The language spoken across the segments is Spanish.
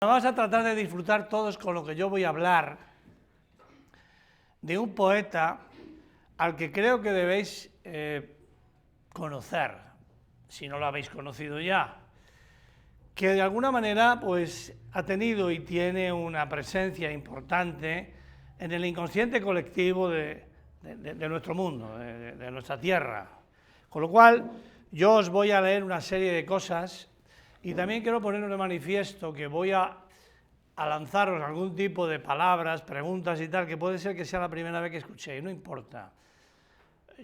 Vamos a tratar de disfrutar todos con lo que yo voy a hablar de un poeta al que creo que debéis conocer, si no lo habéis conocido ya, que de alguna manera pues ha tenido y tiene una presencia importante en el inconsciente colectivo de nuestro mundo, de nuestra tierra. Con lo cual yo os voy a leer una serie de cosas y también quiero poner de manifiesto que voy a lanzaros algún tipo de palabras, preguntas y tal, que puede ser que sea la primera vez que escuchéis, no importa.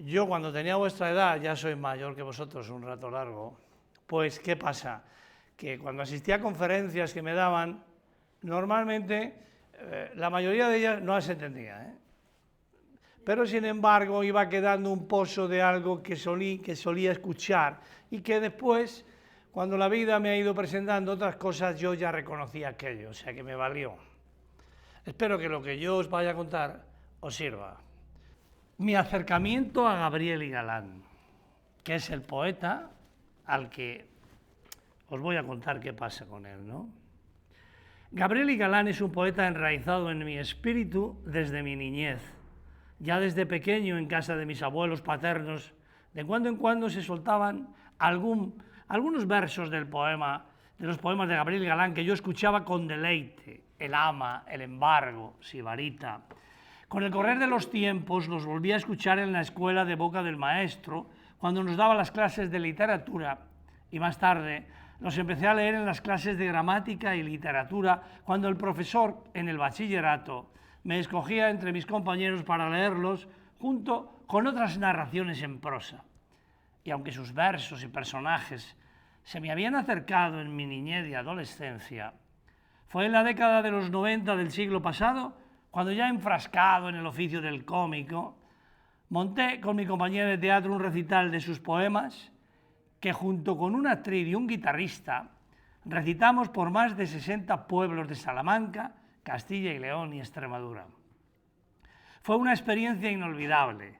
Yo cuando tenía vuestra edad, ya soy mayor que vosotros un rato largo, pues ¿qué pasa? Que cuando asistía a conferencias que me daban, normalmente la mayoría de ellas no las entendía, pero sin embargo iba quedando un pozo de algo que solía escuchar y que después, cuando la vida me ha ido presentando otras cosas, yo ya reconocí aquello, o sea que me valió. Espero que lo que yo os vaya a contar os sirva. Mi acercamiento a Gabriel y Galán, que es el poeta al que os voy a contar qué pasa con él, ¿no? Gabriel y Galán es un poeta enraizado en mi espíritu desde mi niñez. Ya desde pequeño, en casa de mis abuelos paternos, de cuando en cuando se soltaban algunos versos de los poemas de Gabriel y Galán que yo escuchaba con deleite: El ama, El embargo, Sibarita. Con el correr de los tiempos los volví a escuchar en la escuela de boca del maestro, cuando nos daba las clases de literatura, y más tarde los empecé a leer en las clases de gramática y literatura, cuando el profesor en el bachillerato me escogía entre mis compañeros para leerlos junto con otras narraciones en prosa. Y aunque sus versos y personajes se me habían acercado en mi niñez y adolescencia, fue en la década de los 90 del siglo pasado, cuando ya enfrascado en el oficio del cómico, monté con mi compañera de teatro un recital de sus poemas que, junto con una actriz y un guitarrista, recitamos por más de 60 pueblos de Salamanca, Castilla y León y Extremadura. Fue una experiencia inolvidable.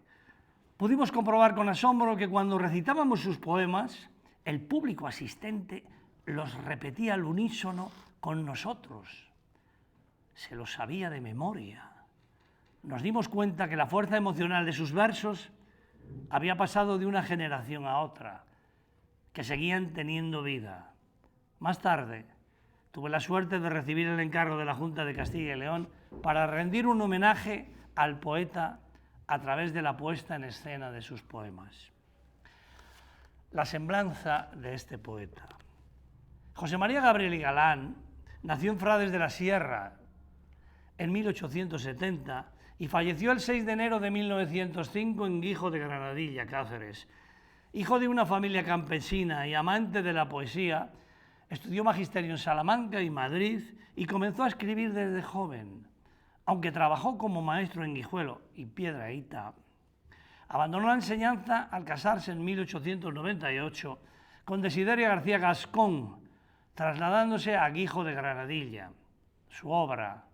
Pudimos comprobar con asombro que cuando recitábamos sus poemas, el público asistente los repetía al unísono con nosotros. Se los sabía de memoria. Nos dimos cuenta que la fuerza emocional de sus versos había pasado de una generación a otra, que seguían teniendo vida. Más tarde, tuve la suerte de recibir el encargo de la Junta de Castilla y León para rendir un homenaje al poeta a través de la puesta en escena de sus poemas. La semblanza de este poeta. José María Gabriel y Galán nació en Frades de la Sierra en 1870 y falleció el 6 de enero de 1905 en Guijo de Granadilla, Cáceres. Hijo de una familia campesina y amante de la poesía, estudió magisterio en Salamanca y Madrid y comenzó a escribir desde joven. Aunque trabajó como maestro en Guijuelo y Piedrahíta, abandonó la enseñanza al casarse en 1898 con Desideria García Gascón, trasladándose a Guijo de Granadilla. Su obra,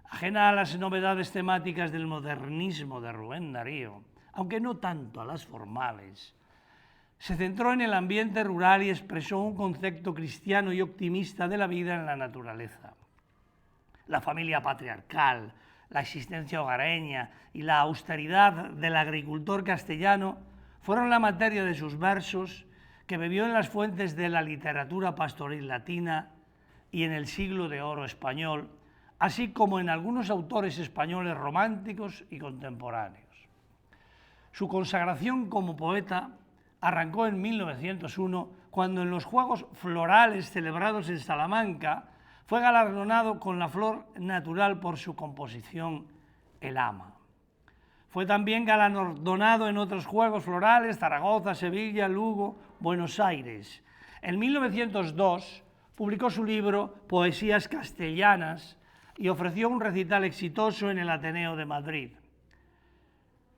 ajena a las novedades temáticas del modernismo de Rubén Darío, aunque no tanto a las formales, se centró en el ambiente rural y expresó un concepto cristiano y optimista de la vida en la naturaleza. La familia patriarcal, la existencia hogareña y la austeridad del agricultor castellano fueron la materia de sus versos, que bebió en las fuentes de la literatura pastoril latina y en el siglo de oro español, así como en algunos autores españoles románticos y contemporáneos. Su consagración como poeta arrancó en 1901, cuando en los Juegos Florales celebrados en Salamanca fue galardonado con la flor natural por su composición El ama. Fue también galardonado en otros Juegos Florales, Zaragoza, Sevilla, Lugo, Buenos Aires. En 1902 publicó su libro Poesías castellanas y ofreció un recital exitoso en el Ateneo de Madrid.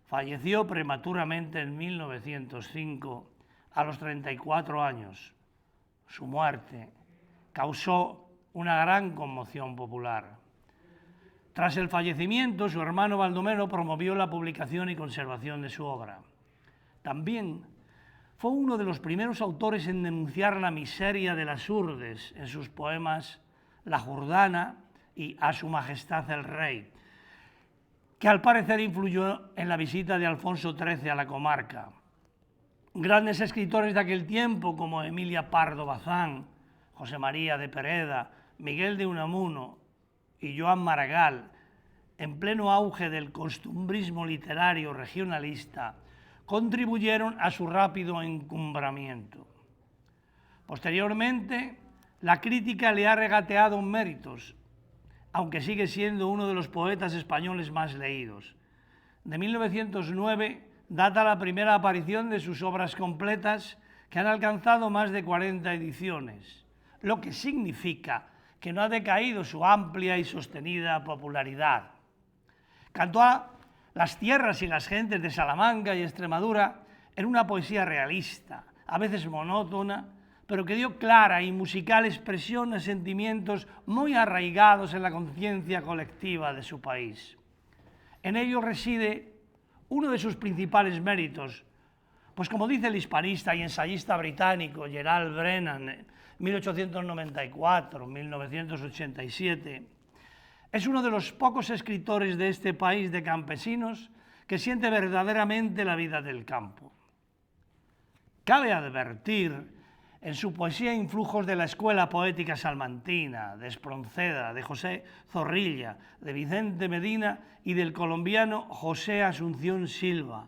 Falleció prematuramente en 1905 a los 34 años. Su muerte causó una gran conmoción popular. Tras el fallecimiento, su hermano Baldomero promovió la publicación y conservación de su obra. También fue uno de los primeros autores en denunciar la miseria de las urdes en sus poemas La Jordana y A Su Majestad el Rey, que al parecer influyó en la visita de Alfonso XIII a la comarca. Grandes escritores de aquel tiempo como Emilia Pardo Bazán, José María de Pereda, Miguel de Unamuno y Joan Maragall, en pleno auge del costumbrismo literario regionalista, contribuyeron a su rápido encumbramiento. Posteriormente, la crítica le ha regateado méritos, aunque sigue siendo uno de los poetas españoles más leídos. De 1909 data la primera aparición de sus obras completas, que han alcanzado más de 40 ediciones, lo que significa que no ha decaído su amplia y sostenida popularidad. Cantó a las tierras y las gentes de Salamanca y Extremadura en una poesía realista, a veces monótona, pero que dio clara y musical expresión a sentimientos muy arraigados en la conciencia colectiva de su país. En ello reside uno de sus principales méritos, pues como dice el hispanista y ensayista británico Gerald Brennan, 1894-1987, es uno de los pocos escritores de este país de campesinos que siente verdaderamente la vida del campo. Cabe advertir en su poesía influjos de la escuela poética salmantina, de Espronceda, de José Zorrilla, de Vicente Medina y del colombiano José Asunción Silva.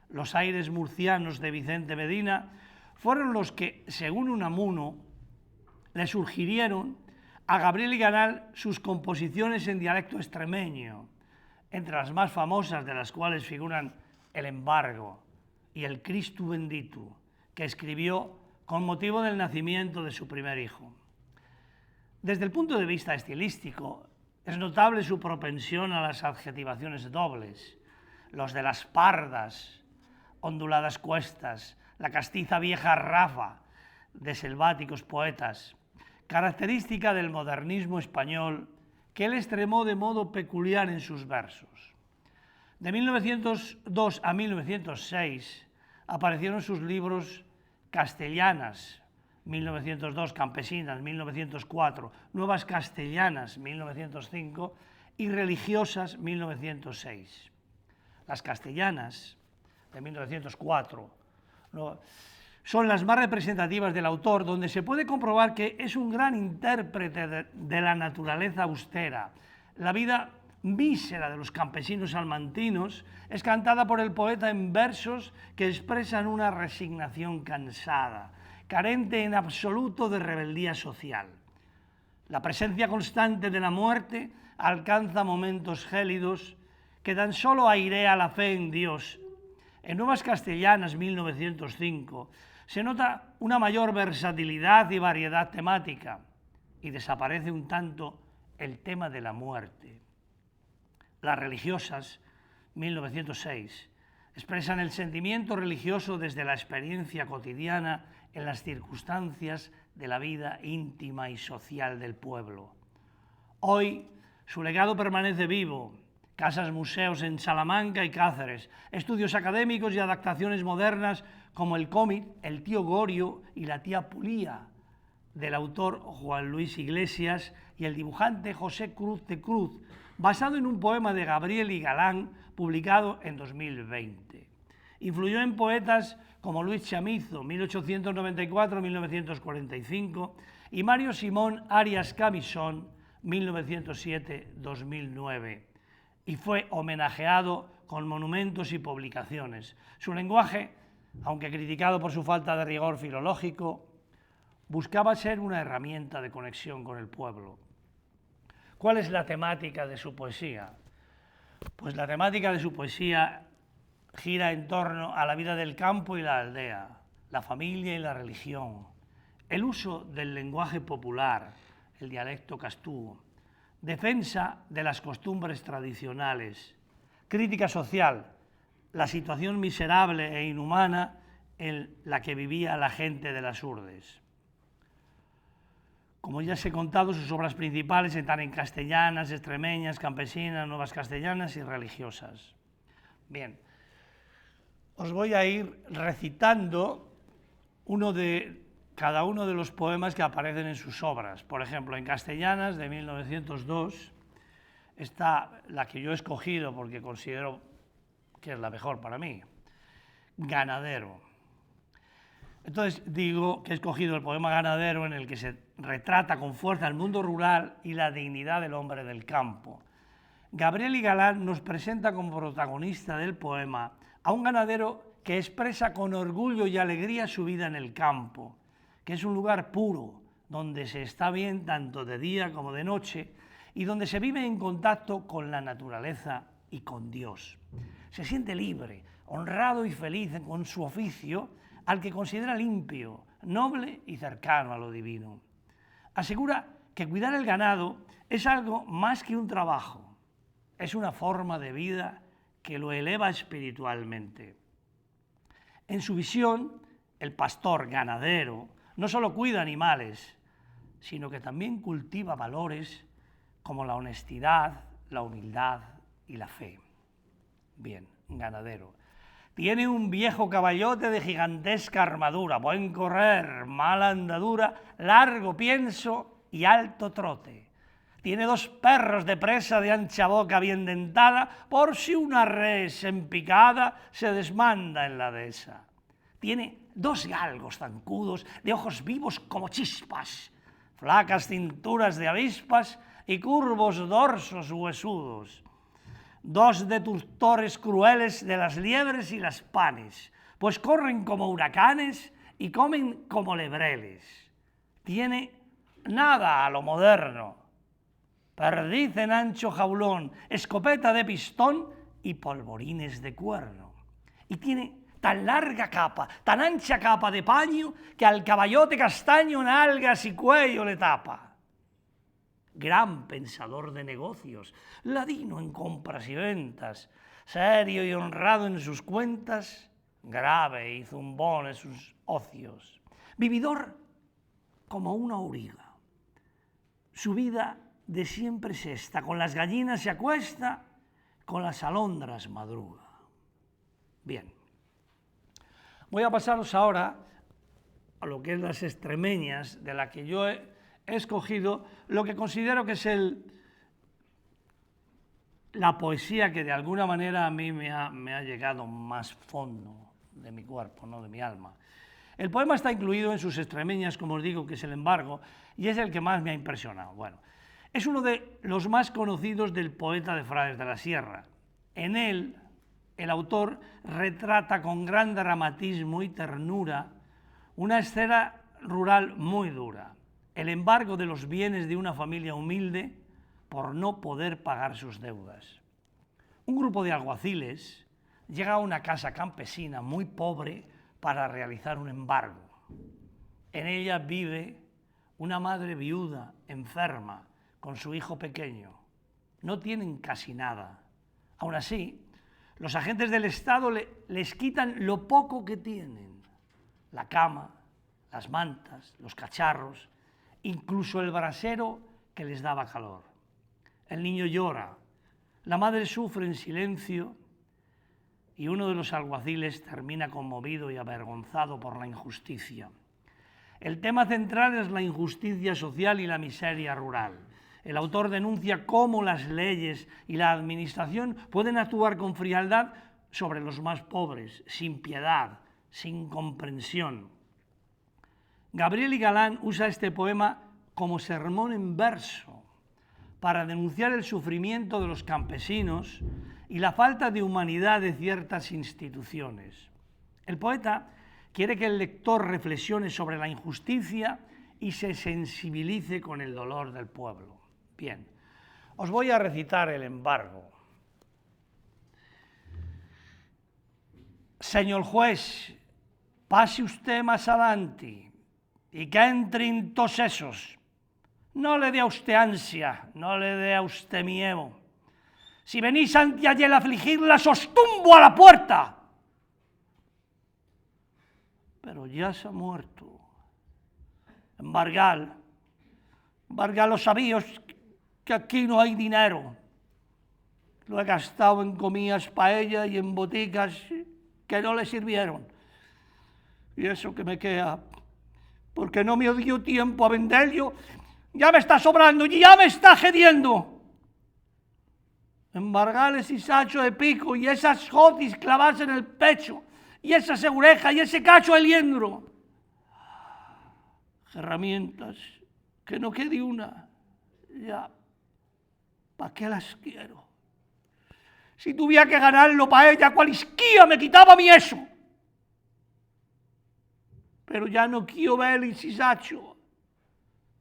Los aires murcianos de Vicente Medina fueron los que, según Unamuno, le sugirieron a Gabriel y Ganal sus composiciones en dialecto extremeño, entre las más famosas de las cuales figuran El Embargo y El Cristo Bendito, que escribió con motivo del nacimiento de su primer hijo. Desde el punto de vista estilístico, es notable su propensión a las adjetivaciones dobles, los de las pardas, onduladas cuestas, la castiza vieja rafa de selváticos poetas, característica del modernismo español que él extremó de modo peculiar en sus versos. De 1902 a 1906 aparecieron sus libros Castellanas, 1902, Campesinas, 1904, Nuevas Castellanas, 1905 y Religiosas, 1906. Las Castellanas, de 1904, son las más representativas del autor, donde se puede comprobar que es un gran intérprete de la naturaleza austera. La vida mísera de los campesinos salmantinos es cantada por el poeta en versos que expresan una resignación cansada, carente en absoluto de rebeldía social. La presencia constante de la muerte alcanza momentos gélidos que tan solo airea la fe en Dios. En Nuevas Castellanas, 1905, se nota una mayor versatilidad y variedad temática y desaparece un tanto el tema de la muerte. Las Religiosas, 1906, expresan el sentimiento religioso desde la experiencia cotidiana en las circunstancias de la vida íntima y social del pueblo. Hoy su legado permanece vivo. Casas museos en Salamanca y Cáceres, estudios académicos y adaptaciones modernas como el cómic El tío Gorio y la tía Pulía, del autor Juan Luis Iglesias, y el dibujante José Cruz de Cruz, basado en un poema de Gabriel y Galán, publicado en 2020. Influyó en poetas como Luis Chamizo, 1894-1945, y Mario Simón Arias Camisón, 1907-2009. Y fue homenajeado con monumentos y publicaciones. Su lenguaje, aunque criticado por su falta de rigor filológico, buscaba ser una herramienta de conexión con el pueblo. ¿Cuál es la temática de su poesía? Pues la temática de su poesía gira en torno a la vida del campo y la aldea, la familia y la religión, el uso del lenguaje popular, el dialecto castúo, defensa de las costumbres tradicionales, crítica social, la situación miserable e inhumana en la que vivía la gente de las urdes. Como ya os he contado, sus obras principales están en castellanas, extremeñas, campesinas, nuevas castellanas y religiosas. Bien, os voy a ir recitando uno de cada uno de los poemas que aparecen en sus obras. Por ejemplo, en Castellanas, de 1902, está la que yo he escogido porque considero que es la mejor para mí, Ganadero. Entonces digo que he escogido el poema Ganadero, en el que se retrata con fuerza el mundo rural y la dignidad del hombre del campo. Gabriel y Galán nos presenta como protagonista del poema a un ganadero que expresa con orgullo y alegría su vida en el campo, que es un lugar puro, donde se está bien tanto de día como de noche y donde se vive en contacto con la naturaleza y con Dios. Se siente libre, honrado y feliz con su oficio, al que considera limpio, noble y cercano a lo divino. Asegura que cuidar el ganado es algo más que un trabajo, es una forma de vida que lo eleva espiritualmente. En su visión, el pastor ganadero no solo cuida animales, sino que también cultiva valores como la honestidad, la humildad y la fe. Bien, ganadero. Tiene un viejo caballote de gigantesca armadura, buen correr, mala andadura, largo pienso y alto trote. Tiene 2 perros de presa de ancha boca bien dentada, por si una res empicada se desmanda en la dehesa. Tiene 2 galgos zancudos de ojos vivos como chispas, flacas cinturas de avispas y curvos dorsos huesudos. 2 deturtores crueles de las liebres y las panes, pues corren como huracanes y comen como lebreles. Tiene nada a lo moderno, perdiz en ancho jaulón, escopeta de pistón y polvorines de cuerno. Y tiene tan larga capa, tan ancha capa de paño, que al caballote castaño nalgas y cuello le tapa. Gran pensador de negocios, ladino en compras y ventas, serio y honrado en sus cuentas, grave y zumbón en sus ocios. Vividor como una auriga. Su vida de siempre es esta: con las gallinas se acuesta, con las alondras madruga. Bien, voy a pasaros ahora a lo que es las extremeñas, de la que yo he escogido lo que considero que es la poesía que de alguna manera a mí me ha llegado más fondo de mi cuerpo, ¿no? De mi alma. El poema está incluido en sus extremeñas, como os digo, que es El embargo, y es el que más me ha impresionado. Bueno, es uno de los más conocidos del poeta de Frades de la Sierra. En él, el autor retrata con gran dramatismo y ternura una escena rural muy dura: el embargo de los bienes de una familia humilde por no poder pagar sus deudas. Un grupo de alguaciles llega a una casa campesina muy pobre para realizar un embargo. En ella vive una madre viuda, enferma, con su hijo pequeño. No tienen casi nada. Aún así, los agentes del Estado les quitan lo poco que tienen: la cama, las mantas, los cacharros, incluso el brasero que les daba calor. El niño llora, la madre sufre en silencio y uno de los alguaciles termina conmovido y avergonzado por la injusticia. El tema central es la injusticia social y la miseria rural. El autor denuncia cómo las leyes y la administración pueden actuar con frialdad sobre los más pobres, sin piedad, sin comprensión. Gabriel y Galán usa este poema como sermón en verso para denunciar el sufrimiento de los campesinos y la falta de humanidad de ciertas instituciones. El poeta quiere que el lector reflexione sobre la injusticia y se sensibilice con el dolor del pueblo. Bien, os voy a recitar el embargo. Señor juez, pase usted más adelante y que entren todos esos. No le dé a usted ansia, no le dé a usted miedo. Si venís ante ayer a afligirlas, os tumbo a la puerta. Pero ya se ha muerto. Embargar los sabíos que aquí no hay dinero. Lo he gastado en comidas paella y en boticas que no le sirvieron. Y eso que me queda porque no me dio tiempo a venderlo, ya me está sobrando, ya me está gediendo. Embargarles y sacho de pico y esas jotis clavarse en el pecho y esa segureja y ese cacho de liendro. Herramientas, que no quede una, ya, ¿para qué las quiero? Si tuviera que ganarlo para ella, cualisquía me quitaba a mí eso. Pero ya no quiero ver el sisacho,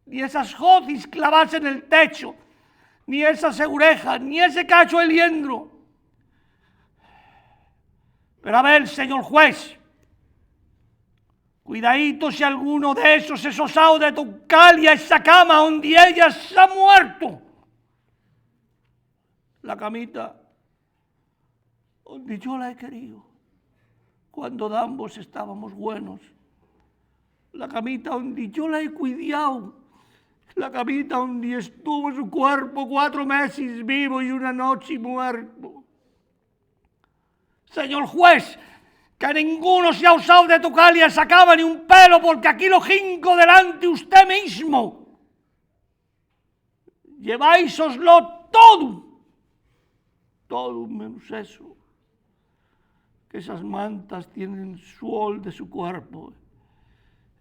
ni esas jotis clavarse en el techo, ni esa segureja, ni ese cacho de liendro. Pero a ver, señor juez, cuidadito si alguno de esos es osado de tocarle a esa cama donde ella se ha muerto. La camita donde yo la he querido, cuando ambos estábamos buenos. La camita donde yo la he cuidado. La camita donde estuvo su cuerpo 4 meses vivo y 1 noche muerto. Señor juez, que ninguno se ha osado de tocarle a esa cama ni un pelo, porque aquí lo jinco delante usted mismo. Lleváisoslo todo menos eso, que esas mantas tienen suol de su cuerpo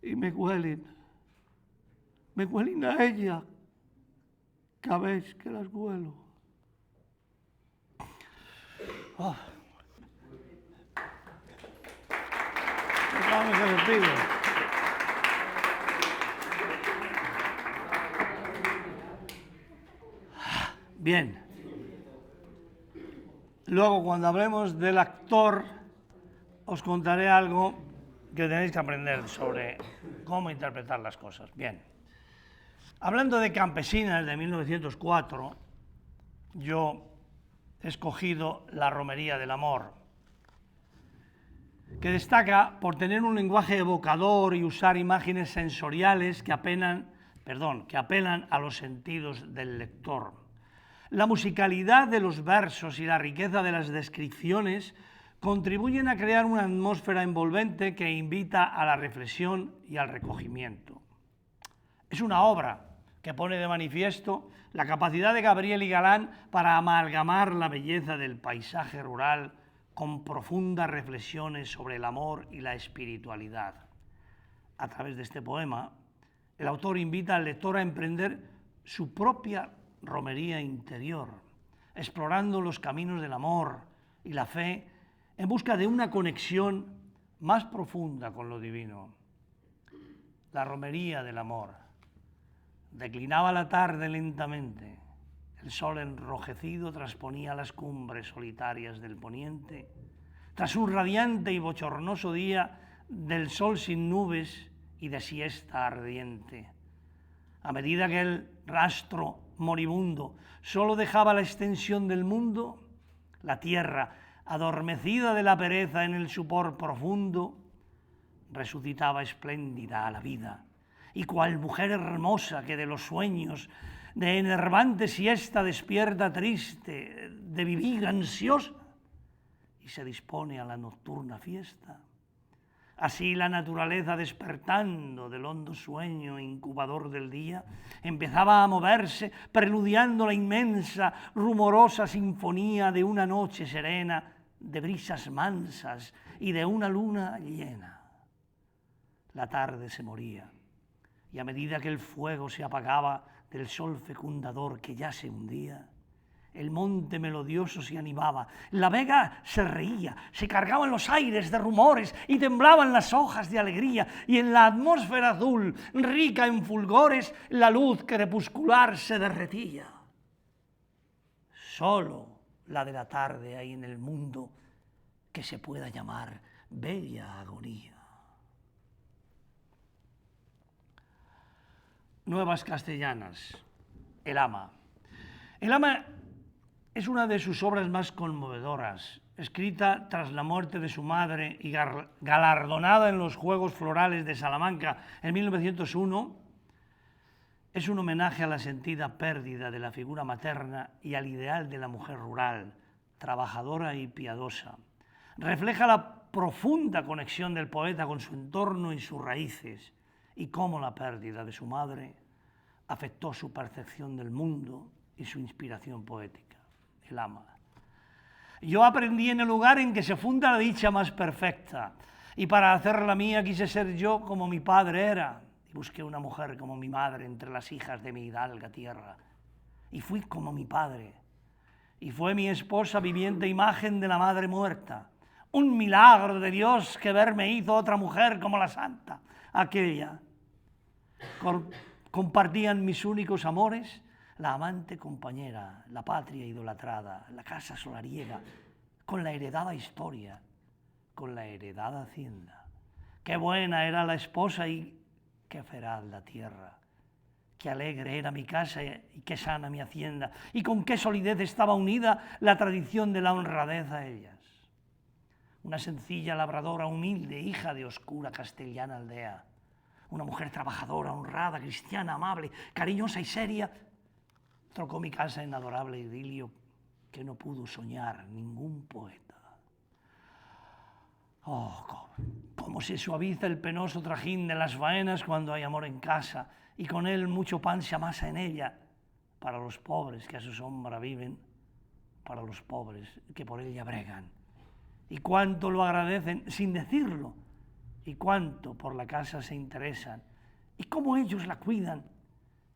y me huelen a ella cada vez que las huelo. Oh. Vamos a despido. Bien. Luego, cuando hablemos del actor, os contaré algo que tenéis que aprender sobre cómo interpretar las cosas. Bien. Hablando de Campesinas de 1904, yo he escogido La romería del amor, que destaca por tener un lenguaje evocador y usar imágenes sensoriales que apelan a los sentidos del lector. La musicalidad de los versos y la riqueza de las descripciones contribuyen a crear una atmósfera envolvente que invita a la reflexión y al recogimiento. Es una obra que pone de manifiesto la capacidad de Gabriel y Galán para amalgamar la belleza del paisaje rural con profundas reflexiones sobre el amor y la espiritualidad. A través de este poema, el autor invita al lector a emprender su propia romería interior, explorando los caminos del amor y la fe en busca de una conexión más profunda con lo divino. La romería del amor. Declinaba la tarde lentamente. El sol enrojecido trasponía las cumbres solitarias del poniente. Tras un radiante y bochornoso día del sol sin nubes y de siesta ardiente. A medida que el rastro moribundo solo dejaba la extensión del mundo, la tierra, adormecida de la pereza en el sopor profundo, resucitaba espléndida a la vida, y cual mujer hermosa que de los sueños de enervante siesta despierta triste, de vivir ansiosa, y se dispone a la nocturna fiesta. Así la naturaleza, despertando del hondo sueño incubador del día, empezaba a moverse, preludiando la inmensa, rumorosa sinfonía de una noche serena, de brisas mansas y de una luna llena. La tarde se moría, y a medida que el fuego se apagaba del sol fecundador que ya se hundía, el monte melodioso se animaba, la vega se reía, se cargaban los aires de rumores y temblaban las hojas de alegría, y en la atmósfera azul, rica en fulgores, la luz crepuscular se derretía. Solo la de la tarde hay en el mundo que se pueda llamar bella agonía. Nuevas Castellanas, El ama. El ama es una de sus obras más conmovedoras, escrita tras la muerte de su madre y galardonada en los Juegos Florales de Salamanca en 1901, es un homenaje a la sentida pérdida de la figura materna y al ideal de la mujer rural, trabajadora y piadosa. Refleja la profunda conexión del poeta con su entorno y sus raíces, y cómo la pérdida de su madre afectó su percepción del mundo y su inspiración poética, el ama. Yo aprendí en el lugar en que se funda la dicha más perfecta, y para hacerla mía quise ser yo como mi padre era, y busqué una mujer como mi madre entre las hijas de mi hidalga tierra, y fui como mi padre, y fue mi esposa viviente imagen de la madre muerta, un milagro de Dios que verme hizo otra mujer como la santa, aquella. Compartían mis únicos amores, la amante compañera, la patria idolatrada, la casa solariega, con la heredada historia, con la heredada hacienda. Qué buena era la esposa y qué feraz la tierra. Qué alegre era mi casa y qué sana mi hacienda, y con qué solidez estaba unida la tradición de la honradez a ellas. Una sencilla labradora humilde, hija de oscura castellana aldea, una mujer trabajadora, honrada, cristiana, amable, cariñosa y seria, trocó mi casa en adorable idilio que no pudo soñar ningún poeta. Oh, cómo se suaviza el penoso trajín de las faenas cuando hay amor en casa, y con él mucho pan se amasa en ella, para los pobres que a su sombra viven, para los pobres que por ella bregan. Y cuánto lo agradecen sin decirlo, y cuánto por la casa se interesan, y cómo ellos la cuidan,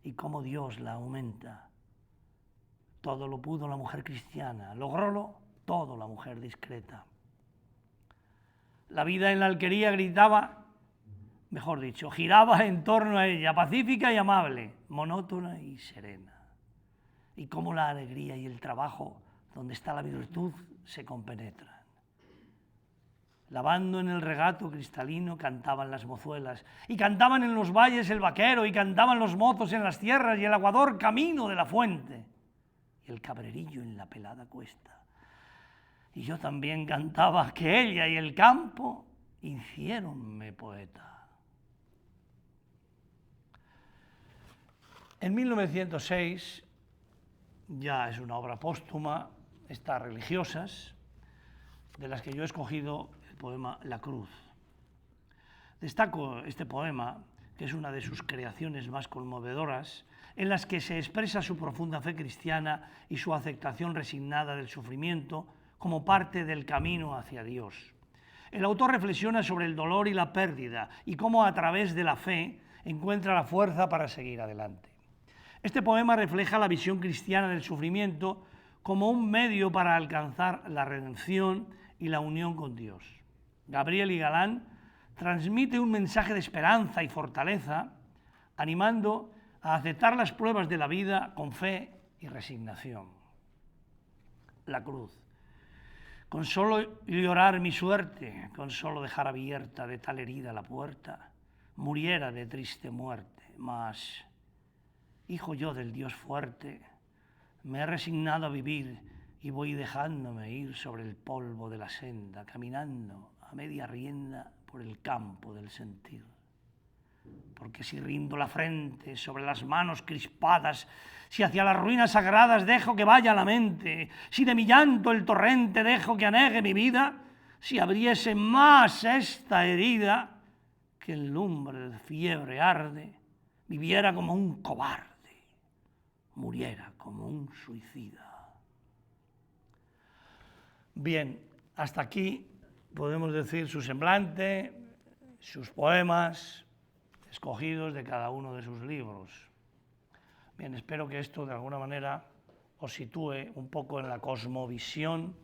y cómo Dios la aumenta. Todo lo pudo la mujer cristiana, logrólo todo la mujer discreta. La vida en la alquería gritaba, mejor dicho, giraba en torno a ella, pacífica y amable, monótona y serena. Y cómo la alegría y el trabajo, donde está la virtud, se compenetran. Lavando en el regato cristalino cantaban las mozuelas, y cantaban en los valles el vaquero, y cantaban los mozos en las tierras, y el aguador camino de la fuente, y el cabrerillo en la pelada cuesta. Y yo también cantaba que ella y el campo hiciéronme poeta. En 1906, ya es una obra póstuma, estas religiosas, de las que yo he escogido el poema La Cruz. Destaco este poema, que es una de sus creaciones más conmovedoras, en las que se expresa su profunda fe cristiana y su aceptación resignada del sufrimiento como parte del camino hacia Dios. El autor reflexiona sobre el dolor y la pérdida y cómo a través de la fe encuentra la fuerza para seguir adelante. Este poema refleja la visión cristiana del sufrimiento como un medio para alcanzar la redención y la unión con Dios. Gabriel y Galán transmite un mensaje de esperanza y fortaleza, animando a aceptar las pruebas de la vida con fe y resignación. La cruz. Con solo llorar mi suerte, con solo dejar abierta de tal herida la puerta, muriera de triste muerte, mas, hijo yo del Dios fuerte, me he resignado a vivir y voy dejándome ir sobre el polvo de la senda, caminando a media rienda por el campo del sentir. Porque si rindo la frente sobre las manos crispadas, si hacia las ruinas sagradas dejo que vaya la mente, si de mi llanto el torrente dejo que anegue mi vida, si abriese más esta herida que en lumbre de fiebre arde, viviera como un cobarde, muriera como un suicida. Bien, hasta aquí podemos decir su semblante, sus poemas escogidos de cada uno de sus libros. Bien, espero que esto de alguna manera os sitúe un poco en la cosmovisión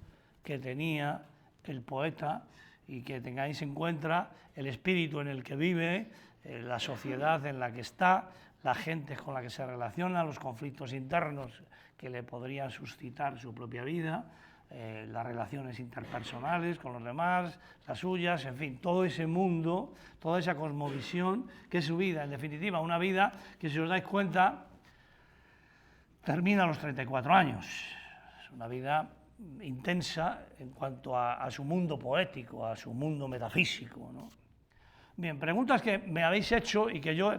que tenía el poeta y que tengáis en cuenta el espíritu en el que vive, la sociedad en la que está, la gente con la que se relaciona, los conflictos internos que le podrían suscitar su propia vida, las relaciones interpersonales con los demás, las suyas, en fin, todo ese mundo, toda esa cosmovisión que es su vida, en definitiva, una vida que, si os dais cuenta, termina a los 34 años. Es una vida intensa en cuanto a su mundo poético, a su mundo metafísico, ¿no? Bien, preguntas que me habéis hecho y que yo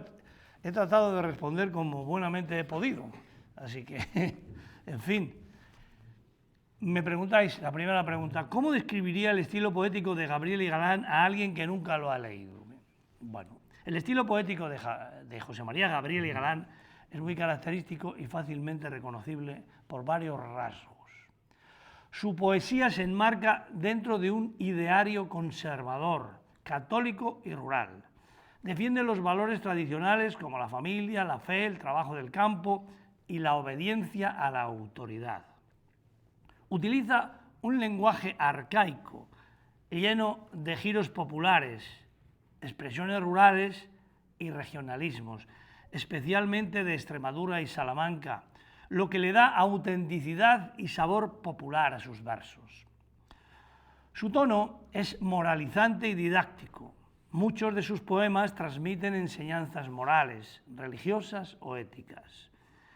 he tratado de responder como buenamente he podido. Así que, en fin. Me preguntáis, la primera pregunta, ¿cómo describiría el estilo poético de Gabriel y Galán a alguien que nunca lo ha leído? Bueno, El estilo poético de José María Gabriel y Galán es muy característico y fácilmente reconocible por varios rasgos. Su poesía se enmarca dentro de un ideario conservador, católico y rural. Defiende los valores tradicionales como la familia, la fe, el trabajo del campo y la obediencia a la autoridad. Utiliza un lenguaje arcaico, lleno de giros populares, expresiones rurales y regionalismos, especialmente de Extremadura y Salamanca, lo que le da autenticidad y sabor popular a sus versos. Su tono es moralizante y didáctico. Muchos de sus poemas transmiten enseñanzas morales, religiosas o éticas.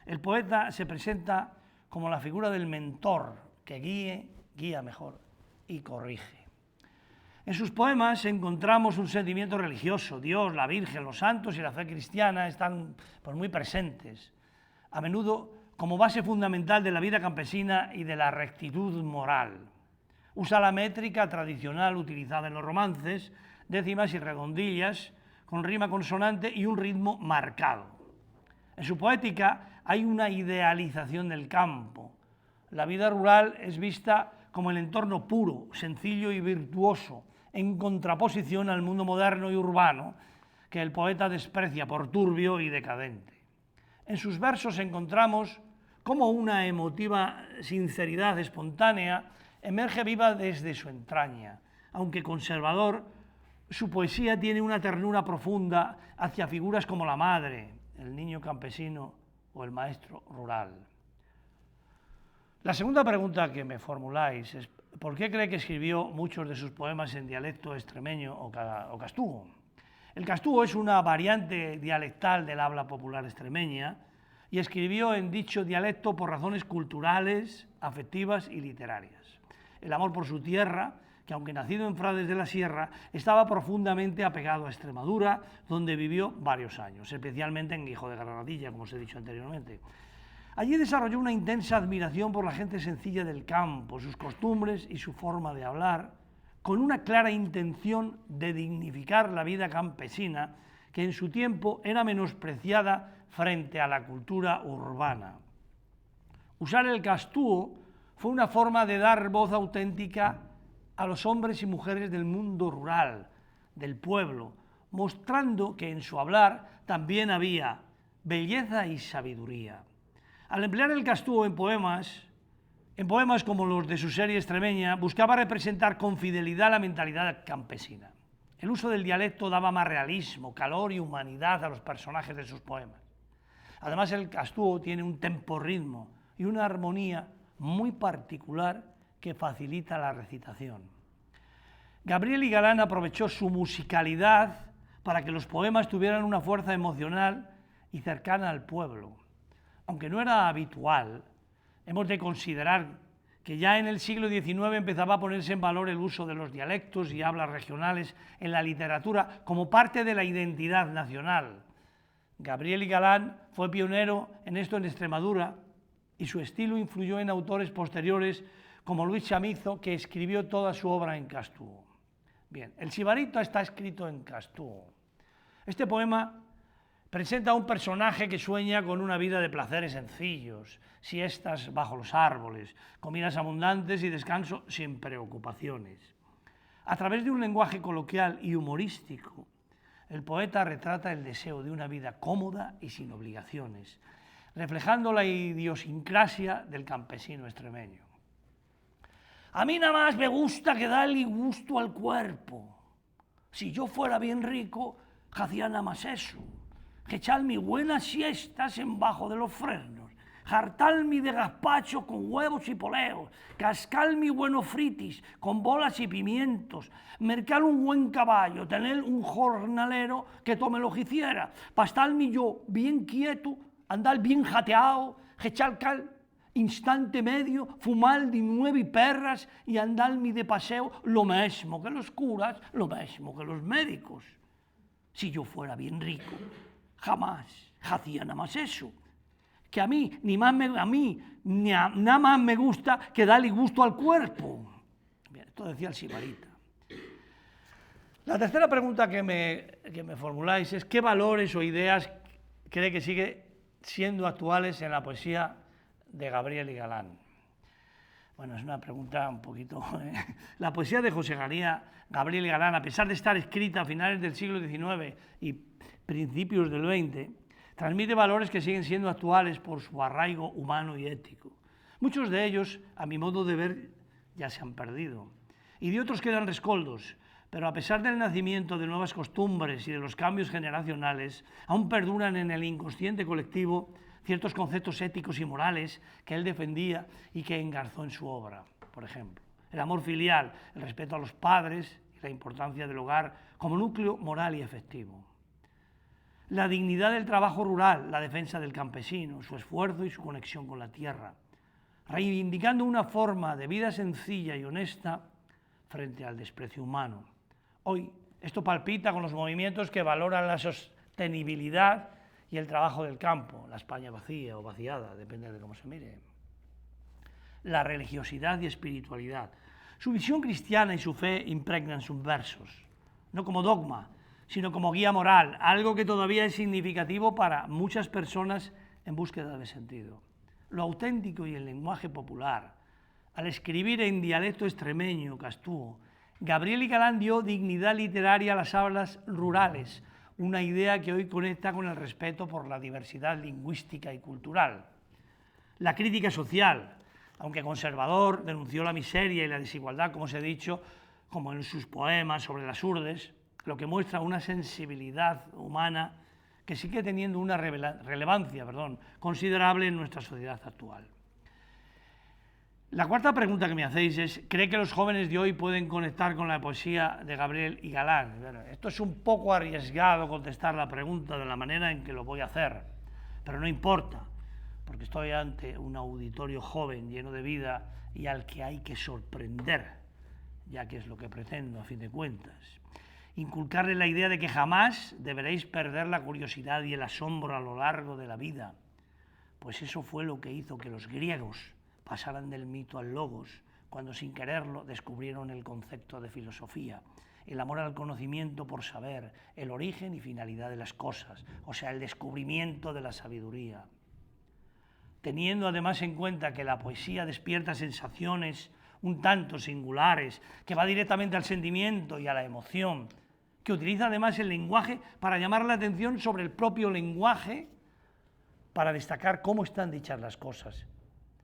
El poeta se presenta como la figura del mentor que guía mejor y corrige. En sus poemas encontramos un sentimiento religioso. Dios, la Virgen, los santos y la fe cristiana están muy presentes, a menudo como base fundamental de la vida campesina y de la rectitud moral. Usa la métrica tradicional utilizada en los romances, décimas y redondillas, con rima consonante y un ritmo marcado. En su poética hay una idealización del campo. La vida rural es vista como el entorno puro, sencillo y virtuoso, en contraposición al mundo moderno y urbano que el poeta desprecia por turbio y decadente. En sus versos encontramos cómo una emotiva sinceridad espontánea emerge viva desde su entraña. Aunque conservador, su poesía tiene una ternura profunda hacia figuras como la madre, el niño campesino o el maestro rural. La segunda pregunta que me formuláis es ¿por qué cree que escribió muchos de sus poemas en dialecto extremeño o castugo? El castugo es una variante dialectal del habla popular extremeña y escribió en dicho dialecto por razones culturales, afectivas y literarias. El amor por su tierra, que aunque nacido en Frades de la Sierra, estaba profundamente apegado a Extremadura, donde vivió varios años, especialmente en Guijo de Granadilla, como os he dicho anteriormente. Allí desarrolló una intensa admiración por la gente sencilla del campo, sus costumbres y su forma de hablar, con una clara intención de dignificar la vida campesina, que en su tiempo era menospreciada frente a la cultura urbana. Usar el castúo fue una forma de dar voz auténtica a los hombres y mujeres del mundo rural, del pueblo, mostrando que en su hablar también había belleza y sabiduría. Al emplear el castúo en poemas como los de su serie extremeña, buscaba representar con fidelidad la mentalidad campesina. El uso del dialecto daba más realismo, calor y humanidad a los personajes de sus poemas. Además, el castúo tiene un tempo-ritmo y una armonía muy particular que facilita la recitación. Gabriel y Galán aprovechó su musicalidad para que los poemas tuvieran una fuerza emocional y cercana al pueblo. Aunque no era habitual, hemos de considerar que ya en el siglo XIX empezaba a ponerse en valor el uso de los dialectos y hablas regionales en la literatura como parte de la identidad nacional. Gabriel y Galán fue pionero en esto en Extremadura y su estilo influyó en autores posteriores como Luis Chamizo, que escribió toda su obra en castúo. Bien, el Sibarita está escrito en castúo. Este poema presenta a un personaje que sueña con una vida de placeres sencillos, siestas bajo los árboles, comidas abundantes y descanso sin preocupaciones. A través de un lenguaje coloquial y humorístico, el poeta retrata el deseo de una vida cómoda y sin obligaciones, reflejando la idiosincrasia del campesino extremeño. A mí nada más me gusta que darle gusto al cuerpo. Si yo fuera bien rico, hacía nada más eso. Echarme buenas siestas embajo de los fresnos, jartarme de gazpacho con huevos y poleos, cascarme buenos fritis con bolas y pimientos, mercar un buen caballo, tener un jornalero que tome lo que hiciera, pastarme yo bien quieto, andar bien jateado, echar cal instante medio, fumar de 9 perras y andarme de paseo lo mismo que los curas, lo mismo que los médicos. Si yo fuera bien rico, jamás hacía nada más eso. Que a mí nada más me gusta que darle gusto al cuerpo. Bien, esto decía el Sibarita. La tercera pregunta que me formuláis es ¿qué valores o ideas cree que sigue siendo actuales en la poesía de Gabriel y Galán? Bueno, es una pregunta un poquito... La poesía de José María Gabriel y Galán, a pesar de estar escrita a finales del siglo XIX y principios del XX, transmite valores que siguen siendo actuales por su arraigo humano y ético. Muchos de ellos, a mi modo de ver, ya se han perdido, y de otros quedan rescoldos, pero a pesar del nacimiento de nuevas costumbres y de los cambios generacionales, aún perduran en el inconsciente colectivo ciertos conceptos éticos y morales que él defendía y que engarzó en su obra. Por ejemplo, el amor filial, el respeto a los padres y la importancia del hogar como núcleo moral y afectivo. La dignidad del trabajo rural, la defensa del campesino, su esfuerzo y su conexión con la tierra, reivindicando una forma de vida sencilla y honesta frente al desprecio humano. Hoy esto palpita con los movimientos que valoran la sostenibilidad y el trabajo del campo, la España vacía o vaciada, depende de cómo se mire. La religiosidad y espiritualidad. Su visión cristiana y su fe impregnan sus versos, no como dogma, sino como guía moral, algo que todavía es significativo para muchas personas en búsqueda de sentido. Lo auténtico y el lenguaje popular. Al escribir en dialecto extremeño, castúo, Gabriel y Galán dio dignidad literaria a las hablas rurales, una idea que hoy conecta con el respeto por la diversidad lingüística y cultural. La crítica social, aunque conservador, denunció la miseria y la desigualdad, como os he dicho, como en sus poemas sobre las urdes, lo que muestra una sensibilidad humana que sigue teniendo una relevancia considerable en nuestra sociedad actual. La cuarta pregunta que me hacéis es, ¿cree que los jóvenes de hoy pueden conectar con la poesía de Gabriel y Galán? Bueno, esto es un poco arriesgado contestar la pregunta de la manera en que lo voy a hacer, pero no importa, porque estoy ante un auditorio joven, lleno de vida y al que hay que sorprender, ya que es lo que pretendo a fin de cuentas. Inculcarle la idea de que jamás deberéis perder la curiosidad y el asombro a lo largo de la vida, pues eso fue lo que hizo que los griegos pasaran del mito al logos, cuando sin quererlo descubrieron el concepto de filosofía, el amor al conocimiento por saber, el origen y finalidad de las cosas, o sea, el descubrimiento de la sabiduría. Teniendo además en cuenta que la poesía despierta sensaciones un tanto singulares, que va directamente al sentimiento y a la emoción, que utiliza además el lenguaje para llamar la atención sobre el propio lenguaje, para destacar cómo están dichas las cosas,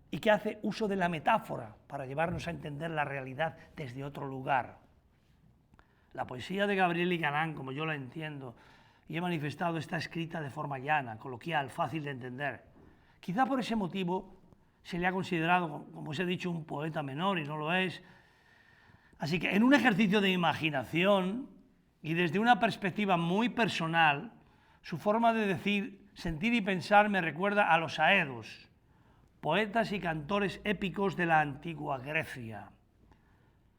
y que hace uso de la metáfora para llevarnos a entender la realidad desde otro lugar. La poesía de Gabriel y Galán, como yo la entiendo y he manifestado, está escrita de forma llana, coloquial, fácil de entender. Quizá por ese motivo se le ha considerado, como os he dicho, un poeta menor y no lo es. Así que en un ejercicio de imaginación y desde una perspectiva muy personal, su forma de decir, sentir y pensar me recuerda a los aedos, poetas y cantores épicos de la antigua Grecia,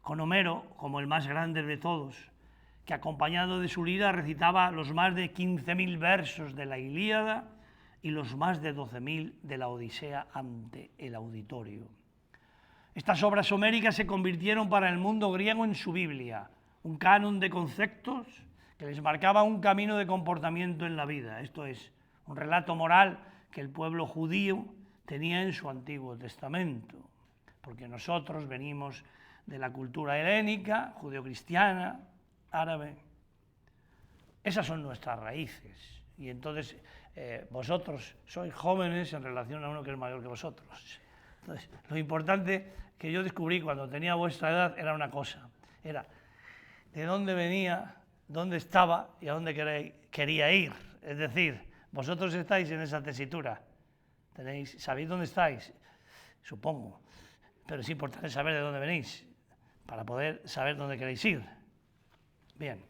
con Homero como el más grande de todos, que acompañado de su lira recitaba los más de 15.000 versos de la Ilíada y los más de 12.000 de la Odisea ante el auditorio. Estas obras homéricas se convirtieron para el mundo griego en su Biblia, un canon de conceptos que les marcaba un camino de comportamiento en la vida, esto es, un relato moral que el pueblo judío tenía en su Antiguo Testamento, porque nosotros venimos de la cultura helénica, judeocristiana, árabe. Esas son nuestras raíces. Y entonces vosotros sois jóvenes en relación a uno que es mayor que vosotros. Entonces, lo importante que yo descubrí cuando tenía vuestra edad era una cosa, era de dónde venía, dónde estaba y a dónde quería ir. Es decir, vosotros estáis en esa tesitura. ¿Sabéis dónde estáis? Supongo, pero es importante saber de dónde venís para poder saber dónde queréis ir. Bien,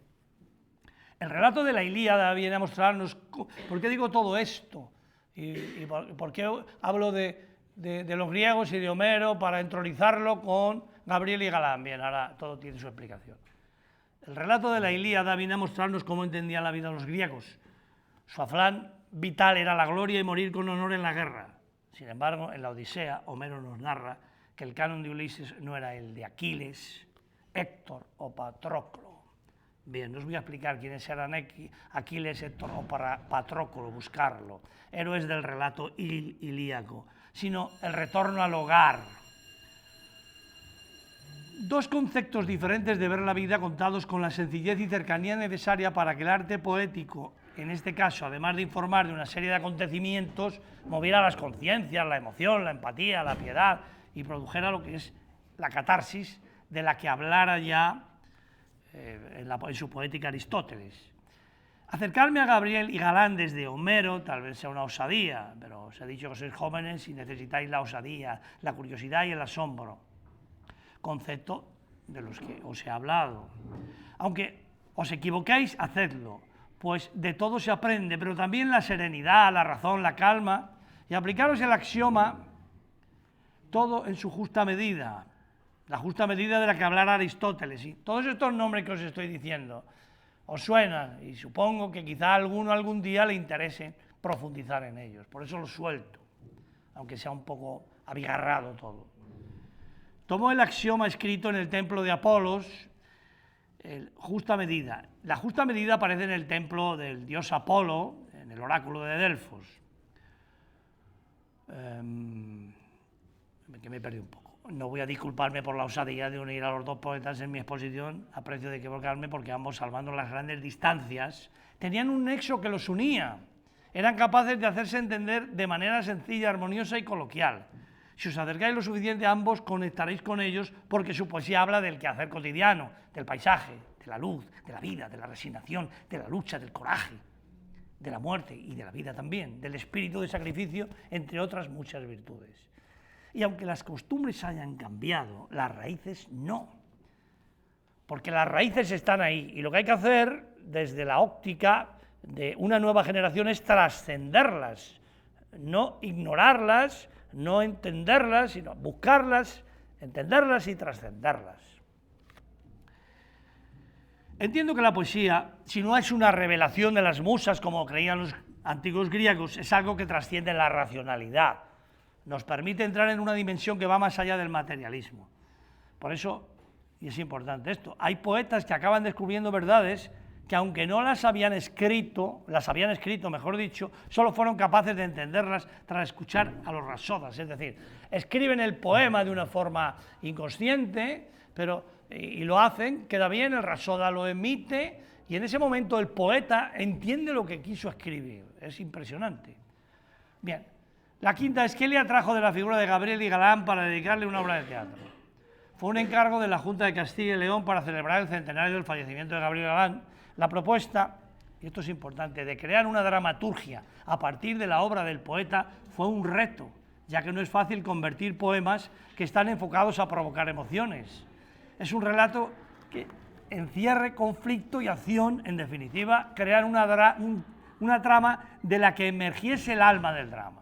el relato de la Ilíada viene a mostrarnos por qué digo todo esto y por qué hablo de los griegos y de Homero para entronizarlo con Gabriel y Galán. Bien, ahora todo tiene su explicación. El relato de la Ilíada viene a mostrarnos cómo entendían la vida los griegos. Su afán vital era la gloria y morir con honor en la guerra. Sin embargo, en la Odisea, Homero nos narra que el canon de Ulises no era el de Aquiles, Héctor o Patroclo. Bien, no os voy a explicar quiénes eran Aquiles, Héctor o Patroclo, buscarlo, héroes del relato ilíaco, sino el retorno al hogar. Dos conceptos diferentes de ver la vida contados con la sencillez y cercanía necesaria para que el arte poético, en este caso, además de informar de una serie de acontecimientos, moviera las conciencias, la emoción, la empatía, la piedad y produjera lo que es la catarsis de la que hablara ya en su poética Aristóteles. Acercarme a Gabriel y Galán desde Homero tal vez sea una osadía, pero os he dicho que sois jóvenes y necesitáis la osadía, la curiosidad y el asombro, concepto de los que os he hablado. Aunque os equivoquéis, hacedlo, pues de todo se aprende, pero también la serenidad, la razón, la calma, y aplicaros el axioma, todo en su justa medida, la justa medida de la que hablara Aristóteles. Y todos estos nombres que os estoy diciendo os suenan y supongo que quizá a alguno algún día le interese profundizar en ellos. Por eso los suelto, aunque sea un poco abigarrado todo. Tomó el axioma escrito en el templo de Apolos, justa medida. La justa medida aparece en el templo del dios Apolo, en el oráculo de Delfos. Que me he perdido un poco. No voy a disculparme por la osadía de unir a los dos poetas en mi exposición, a precio de equivocarme, porque ambos, salvando las grandes distancias, tenían un nexo que los unía. Eran capaces de hacerse entender de manera sencilla, armoniosa y coloquial. Si os acercáis lo suficiente a ambos, conectaréis con ellos, porque su poesía habla del quehacer cotidiano, del paisaje, de la luz, de la vida, de la resignación, de la lucha, del coraje, de la muerte y de la vida también, del espíritu de sacrificio, entre otras muchas virtudes. Y aunque las costumbres hayan cambiado, las raíces no. Porque las raíces están ahí. Y lo que hay que hacer desde la óptica de una nueva generación es trascenderlas, no ignorarlas, no entenderlas, sino buscarlas, entenderlas y trascenderlas. Entiendo que la poesía, si no es una revelación de las musas, como creían los antiguos griegos, es algo que trasciende la racionalidad. Nos permite entrar en una dimensión que va más allá del materialismo. Por eso, y es importante esto, hay poetas que acaban descubriendo verdades que aunque no las habían escrito, mejor dicho, solo fueron capaces de entenderlas tras escuchar a los rasodas, es decir, escriben el poema de una forma inconsciente, y lo hacen, queda bien, el rasoda lo emite, y en ese momento el poeta entiende lo que quiso escribir. Es impresionante. Bien. La quinta es que le atrajo de la figura de Gabriel y Galán para dedicarle una obra de teatro. Fue un encargo de la Junta de Castilla y León para celebrar el centenario del fallecimiento de Gabriel Galán. La propuesta, y esto es importante, de crear una dramaturgia a partir de la obra del poeta fue un reto, ya que no es fácil convertir poemas que están enfocados a provocar emociones. Es un relato que encierre conflicto y acción, en definitiva, crear una trama de la que emergiese el alma del drama.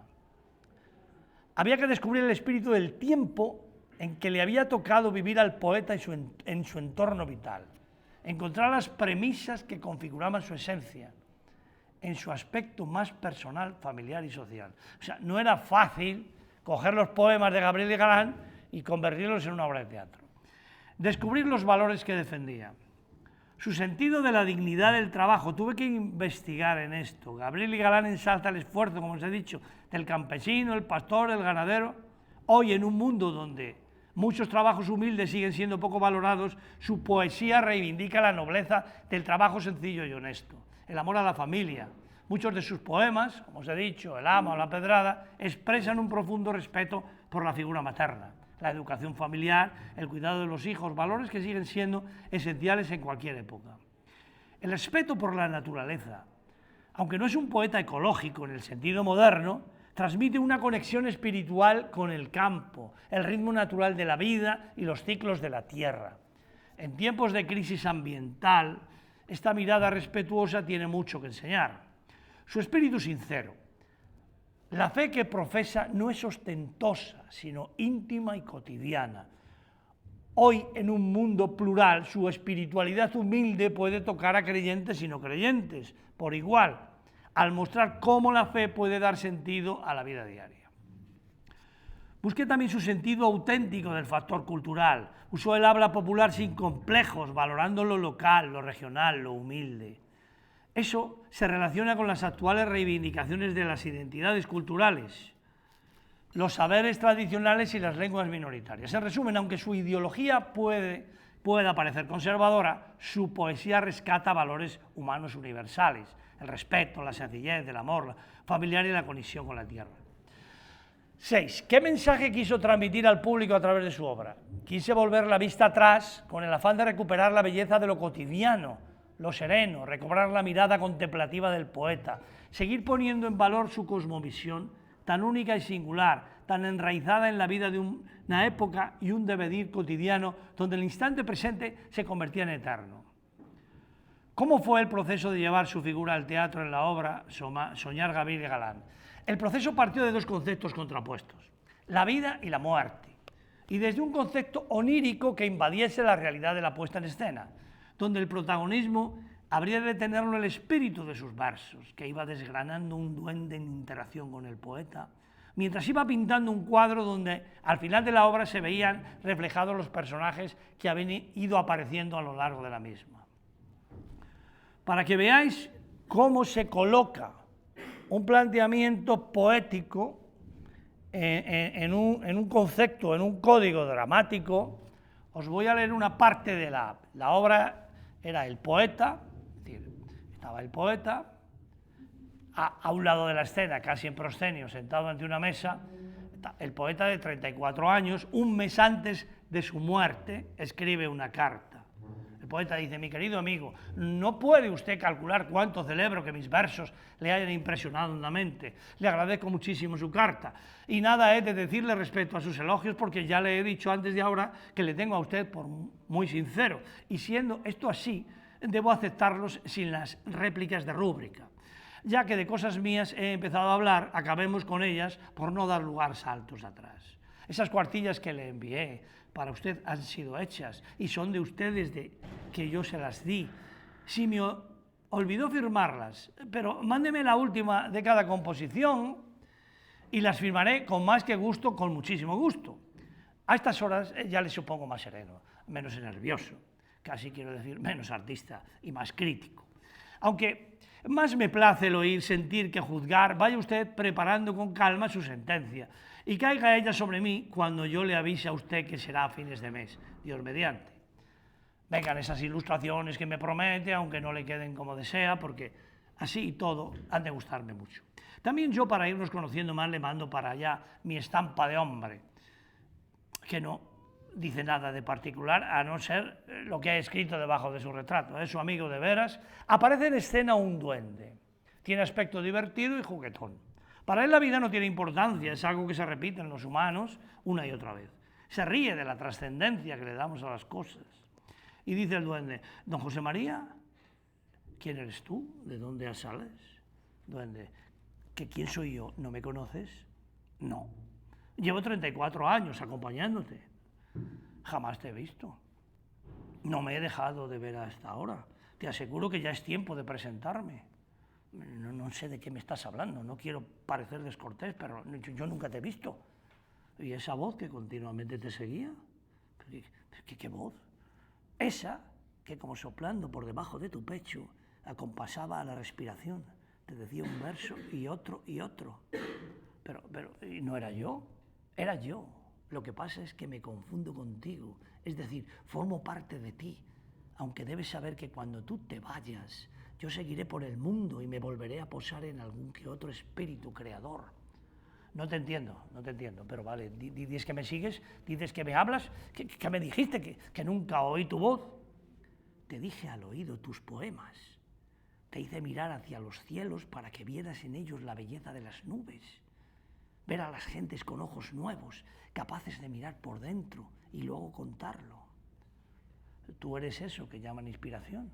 Había que descubrir el espíritu del tiempo en que le había tocado vivir al poeta en su entorno vital, encontrar las premisas que configuraban su esencia, en su aspecto más personal, familiar y social. O sea, no era fácil coger los poemas de Gabriel y Galán y convertirlos en una obra de teatro. Descubrir los valores que defendía. Su sentido de la dignidad del trabajo, tuve que investigar en esto. Gabriel y Galán ensalza el esfuerzo, como os he dicho, del campesino, el pastor, el ganadero. Hoy, en un mundo donde muchos trabajos humildes siguen siendo poco valorados, su poesía reivindica la nobleza del trabajo sencillo y honesto, el amor a la familia. Muchos de sus poemas, como os he dicho, El ama o La pedrada, expresan un profundo respeto por la figura materna, la educación familiar, el cuidado de los hijos, valores que siguen siendo esenciales en cualquier época. El respeto por la naturaleza, aunque no es un poeta ecológico en el sentido moderno, transmite una conexión espiritual con el campo, el ritmo natural de la vida y los ciclos de la tierra. En tiempos de crisis ambiental, esta mirada respetuosa tiene mucho que enseñar. Su espíritu sincero. La fe que profesa no es ostentosa, sino íntima y cotidiana. Hoy, en un mundo plural, su espiritualidad humilde puede tocar a creyentes y no creyentes, por igual, al mostrar cómo la fe puede dar sentido a la vida diaria. Busque también su sentido auténtico del factor cultural. Usó el habla popular sin complejos, valorando lo local, lo regional, lo humilde. Eso se relaciona con las actuales reivindicaciones de las identidades culturales, los saberes tradicionales y las lenguas minoritarias. En resumen, aunque su ideología pueda parecer conservadora, su poesía rescata valores humanos universales, el respeto, la sencillez, el amor, la familiar y la conexión con la tierra. 6. ¿Qué mensaje quiso transmitir al público a través de su obra? Quise volver la vista atrás con el afán de recuperar la belleza de lo cotidiano, lo sereno, recobrar la mirada contemplativa del poeta, seguir poniendo en valor su cosmovisión tan única y singular, tan enraizada en la vida de una época y un devenir cotidiano donde el instante presente se convertía en eterno. ¿Cómo fue el proceso de llevar su figura al teatro en la obra Soñar Gabriel y Galán? El proceso partió de dos conceptos contrapuestos, la vida y la muerte, y desde un concepto onírico que invadiese la realidad de la puesta en escena, donde el protagonismo habría de tenerlo el espíritu de sus versos, que iba desgranando un duende en interacción con el poeta, mientras iba pintando un cuadro donde al final de la obra se veían reflejados los personajes que habían ido apareciendo a lo largo de la misma. Para que veáis cómo se coloca un planteamiento poético en un concepto, en un código dramático, os voy a leer una parte de la obra. Era el poeta, es decir, estaba el poeta, a un lado de la escena, casi en proscenio, sentado ante una mesa, el poeta de 34 años, un mes antes de su muerte, escribe una carta. El poeta dice: mi querido amigo, no puede usted calcular cuánto celebro que mis versos le hayan impresionado hondamente. Le agradezco muchísimo su carta y nada he de decirle respecto a sus elogios, porque ya le he dicho antes de ahora que le tengo a usted por muy sincero, y siendo esto así, debo aceptarlos sin las réplicas de rúbrica. Ya que de cosas mías he empezado a hablar, acabemos con ellas por no dar lugar a saltos atrás. Esas cuartillas que le envié para usted han sido hechas y son de usted desde que yo se las di. Si me olvidó firmarlas, pero mándeme la última de cada composición y las firmaré con más que gusto, con muchísimo gusto. A estas horas ya le supongo más sereno, menos nervioso, casi quiero decir menos artista y más crítico. Aunque más me place el oír, sentir que juzgar, vaya usted preparando con calma su sentencia y caiga ella sobre mí cuando yo le avise a usted que será a fines de mes, Dios mediante. Vengan esas ilustraciones que me promete, aunque no le queden como desea, porque así y todo han de gustarme mucho. También yo, para irnos conociendo más, le mando para allá mi estampa de hombre, que no dice nada de particular, a no ser lo que ha escrito debajo de su retrato. Es su amigo de veras. Aparece en escena un duende. Tiene aspecto divertido y juguetón. Para él la vida no tiene importancia, es algo que se repite en los humanos una y otra vez. Se ríe de la trascendencia que le damos a las cosas. Y dice el duende: don José María, ¿quién eres tú? ¿De dónde sales? Duende: ¿que quién soy yo? ¿No me conoces? No. Llevo 34 años acompañándote. Jamás te he visto. No me he dejado de ver hasta ahora. Te aseguro que ya es tiempo de presentarme. No sé de qué me estás hablando, no quiero parecer descortés, pero yo nunca te he visto. ¿Y esa voz que continuamente te seguía? ¿Qué voz? Esa que, como soplando por debajo de tu pecho, acompasaba a la respiración. Te decía un verso y otro y otro. Pero no era yo, era yo. Lo que pasa es que me confundo contigo, es decir, formo parte de ti, aunque debes saber que cuando tú te vayas, yo seguiré por el mundo y me volveré a posar en algún que otro espíritu creador. No te entiendo, pero vale, dices que me sigues, dices que me hablas, que me dijiste que nunca oí tu voz. Te dije al oído tus poemas, te hice mirar hacia los cielos para que vieras en ellos la belleza de las nubes, ver a las gentes con ojos nuevos, capaces de mirar por dentro y luego contarlo. Tú eres eso que llaman inspiración.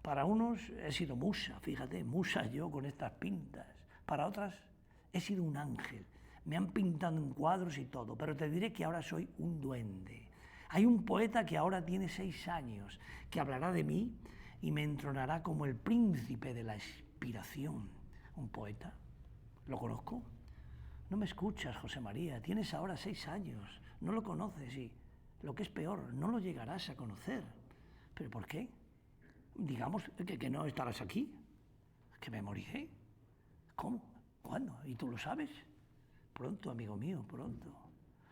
Para unos he sido musa, fíjate, musa yo con estas pintas. Para otras he sido un ángel, me han pintado en cuadros y todo, pero te diré que ahora soy un duende. Hay un poeta que ahora tiene 6 años, que hablará de mí y me entronará como el príncipe de la inspiración. ¿Un poeta? ¿Lo conozco? No me escuchas, José María, tienes ahora 6 años, no lo conoces y, lo que es peor, no lo llegarás a conocer. ¿Pero por qué? Digamos que no estarás aquí, que me moriré. ¿Cómo? ¿Cuándo? ¿Y tú lo sabes? Pronto, amigo mío, pronto.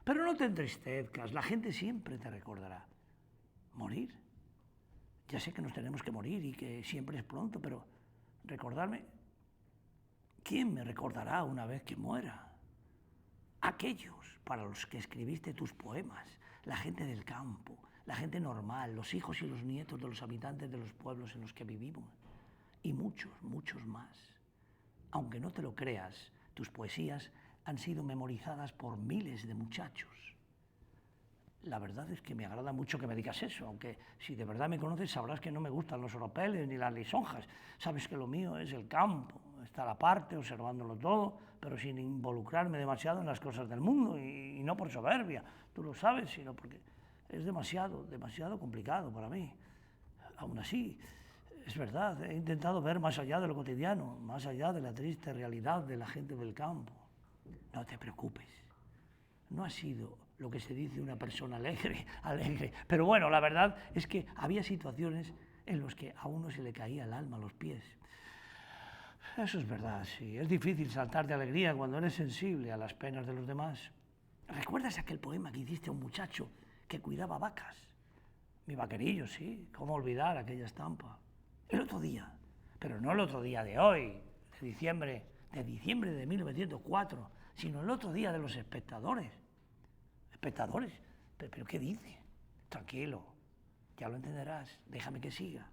Pero no te entristezcas, la gente siempre te recordará. ¿Morir? Ya sé que nos tenemos que morir y que siempre es pronto, pero recordarme, ¿quién me recordará una vez que muera? Aquellos para los que escribiste tus poemas, la gente del campo, la gente normal, los hijos y los nietos de los habitantes de los pueblos en los que vivimos, y muchos, muchos más. Aunque no te lo creas, tus poesías han sido memorizadas por miles de muchachos. La verdad es que me agrada mucho que me digas eso, aunque si de verdad me conoces sabrás que no me gustan los oropeles ni las lisonjas. Sabes que lo mío es el campo, estar aparte, observándolo todo, pero sin involucrarme demasiado en las cosas del mundo y no por soberbia, tú lo sabes, sino porque es demasiado, demasiado complicado para mí. Aún así, es verdad, he intentado ver más allá de lo cotidiano, más allá de la triste realidad de la gente del campo. No te preocupes, no ha sido lo que se dice una persona alegre, pero bueno, la verdad es que había situaciones en las que a uno se le caía el alma a los pies. Eso es verdad, sí, es difícil saltar de alegría cuando eres sensible a las penas de los demás. ¿Recuerdas aquel poema que hiciste a un muchacho que cuidaba vacas? Mi vaquerillo, sí, cómo olvidar aquella estampa. El otro día, pero no el otro día de hoy, de diciembre de 1904, sino el otro día de los espectadores. ¿Espectadores? ¿Pero qué dice? Tranquilo, ya lo entenderás, déjame que siga.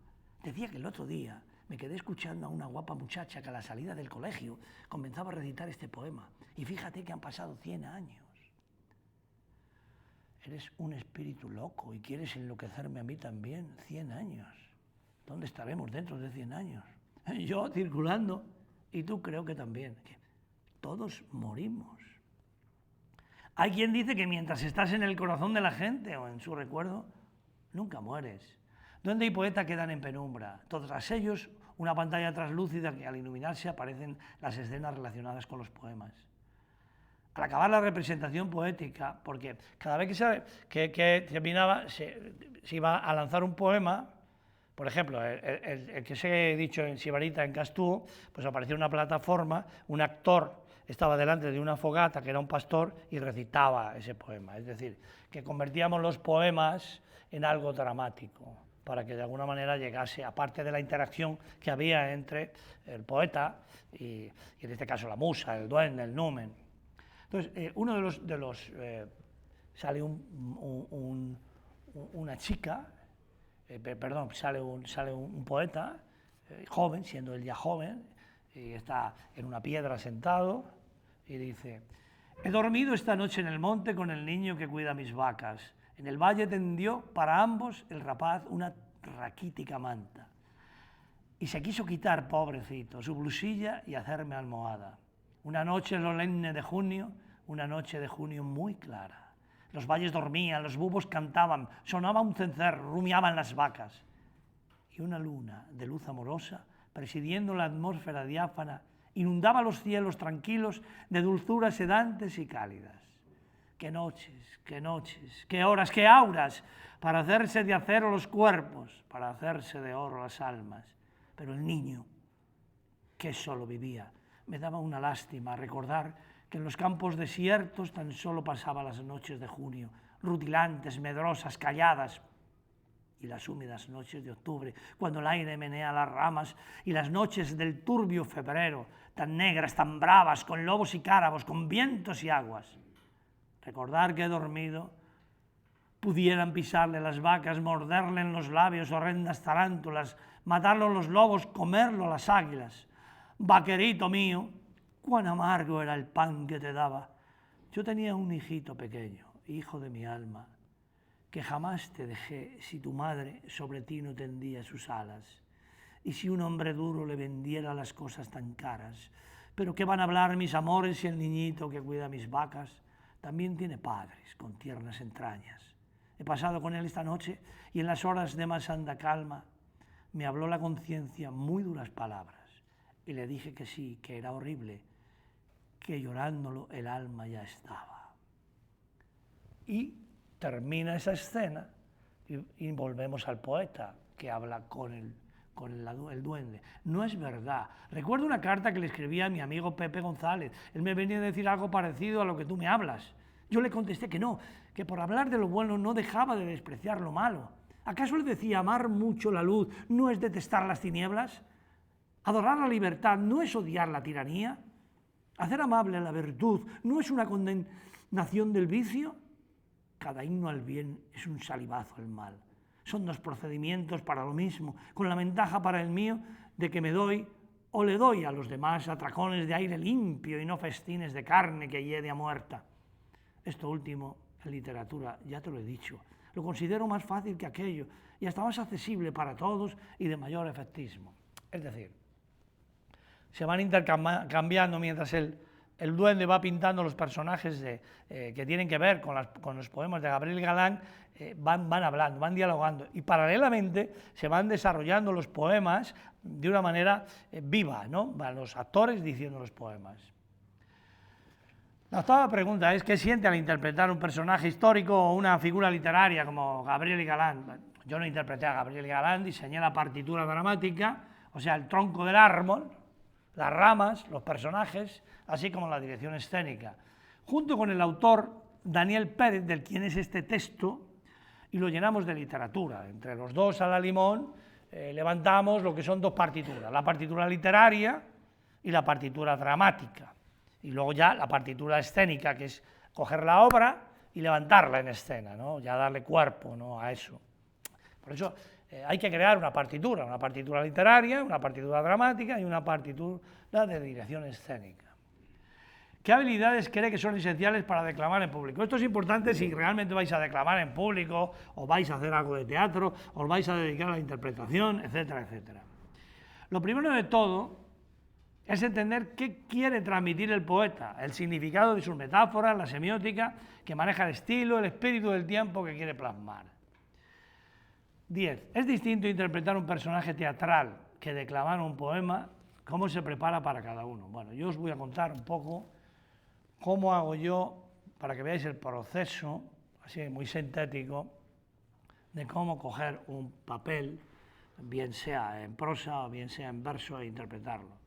Decía que el otro día me quedé escuchando a una guapa muchacha que a la salida del colegio comenzaba a recitar este poema. Y fíjate que han pasado 100 años. Eres un espíritu loco y quieres enloquecerme a mí también. 100 años. ¿Dónde estaremos dentro de 100 años? Yo circulando y tú creo que también. Todos morimos. Hay quien dice que mientras estás en el corazón de la gente o en su recuerdo, nunca mueres. Duende y poeta quedan en penumbra. Tras ellos, una pantalla translúcida que al iluminarse aparecen las escenas relacionadas con los poemas. Al acabar la representación poética, porque cada vez que terminaba se iba a lanzar un poema, por ejemplo, el que os he dicho en Sibarita, en Castú, pues apareció una plataforma, un actor estaba delante de una fogata, que era un pastor, y recitaba ese poema. Es decir, que convertíamos los poemas en algo dramático, para que de alguna manera llegase, aparte de la interacción que había entre el poeta y en este caso la musa, el duende, el numen. Entonces, uno de los sale una chica, sale un poeta, joven, siendo él ya joven, y está en una piedra sentado, y dice: he dormido esta noche en el monte con el niño que cuida mis vacas. En el valle tendió para ambos el rapaz una raquítica manta, y se quiso quitar, pobrecito, su blusilla y hacerme almohada. Una noche solemne de junio, una noche de junio muy clara. Los valles dormían, los búhos cantaban, sonaba un cencerro, rumiaban las vacas. Y una luna de luz amorosa, presidiendo la atmósfera diáfana, inundaba los cielos tranquilos de dulzuras sedantes y cálidas. Qué noches, qué horas, qué auras, para hacerse de acero los cuerpos, para hacerse de oro las almas. Pero el niño, que solo vivía, me daba una lástima recordar que en los campos desiertos tan solo pasaba las noches de junio, rutilantes, medrosas, calladas, y las húmedas noches de octubre, cuando el aire menea las ramas, y las noches del turbio febrero, tan negras, tan bravas, con lobos y cárabos, con vientos y aguas. Recordar que he dormido, pudieran pisarle las vacas, morderle en los labios horrendas tarántulas, matarlo los lobos, comerlo las águilas. Vaquerito mío, cuán amargo era el pan que te daba. Yo tenía un hijito pequeño, hijo de mi alma, que jamás te dejé si tu madre sobre ti no tendía sus alas, y si un hombre duro le vendiera las cosas tan caras. Pero ¿qué van a hablar mis amores si el niñito que cuida mis vacas también tiene padres con tiernas entrañas? He pasado con él esta noche y en las horas de más santa calma me habló la conciencia muy duras palabras y le dije que sí, que era horrible que llorándolo el alma ya estaba. Y termina esa escena y volvemos al poeta que habla con el duende. No es verdad. Recuerdo una carta que le escribía a mi amigo Pepe González. Él me venía a decir algo parecido a lo que tú me hablas. Yo le contesté que no, que por hablar de lo bueno no dejaba de despreciar lo malo. ¿Acaso le decía amar mucho la luz no es detestar las tinieblas? ¿Adorar la libertad no es odiar la tiranía? ¿Hacer amable la virtud no es una condenación del vicio? Cada himno al bien es un salivazo al mal. Son dos procedimientos para lo mismo, con la ventaja para el mío de que me doy o le doy a los demás atracones de aire limpio y no festines de carne que hiede a muerta. Esto último, en literatura, ya te lo he dicho, lo considero más fácil que aquello y hasta más accesible para todos y de mayor efectismo. Es decir, se van intercambiando mientras el duende va pintando los personajes que tienen que ver con los poemas de Gabriel Galán, van hablando, van dialogando y paralelamente se van desarrollando los poemas de una manera viva, ¿no? Van los actores diciendo los poemas. La octava pregunta es: ¿qué siente al interpretar un personaje histórico o una figura literaria como Gabriel Galán? Yo no interpreté a Gabriel Galán, diseñé la partitura dramática, o sea, el tronco del árbol, las ramas, los personajes, así como la dirección escénica, junto con el autor Daniel Pérez, del quien es este texto, y lo llenamos de literatura. Entre los dos a la limón levantamos lo que son dos partituras, la partitura literaria y la partitura dramática, y luego ya la partitura escénica, que es coger la obra y levantarla en escena, ¿no? Ya darle cuerpo, ¿no?, a eso. Por eso hay que crear una partitura literaria, una partitura dramática y una partitura de dirección escénica. ¿Qué habilidades cree que son esenciales para declamar en público? Esto es importante si realmente vais a declamar en público, o vais a hacer algo de teatro, os vais a dedicar a la interpretación, etcétera, etcétera. Lo primero de todo es entender qué quiere transmitir el poeta, el significado de sus metáforas, la semiótica que maneja el estilo, el espíritu del tiempo que quiere plasmar. 10. Es distinto interpretar un personaje teatral que declamar un poema. ¿Cómo se prepara para cada uno? Bueno, yo os voy a contar un poco cómo hago yo, para que veáis el proceso, así muy sintético, de cómo coger un papel, bien sea en prosa o bien sea en verso, e interpretarlo.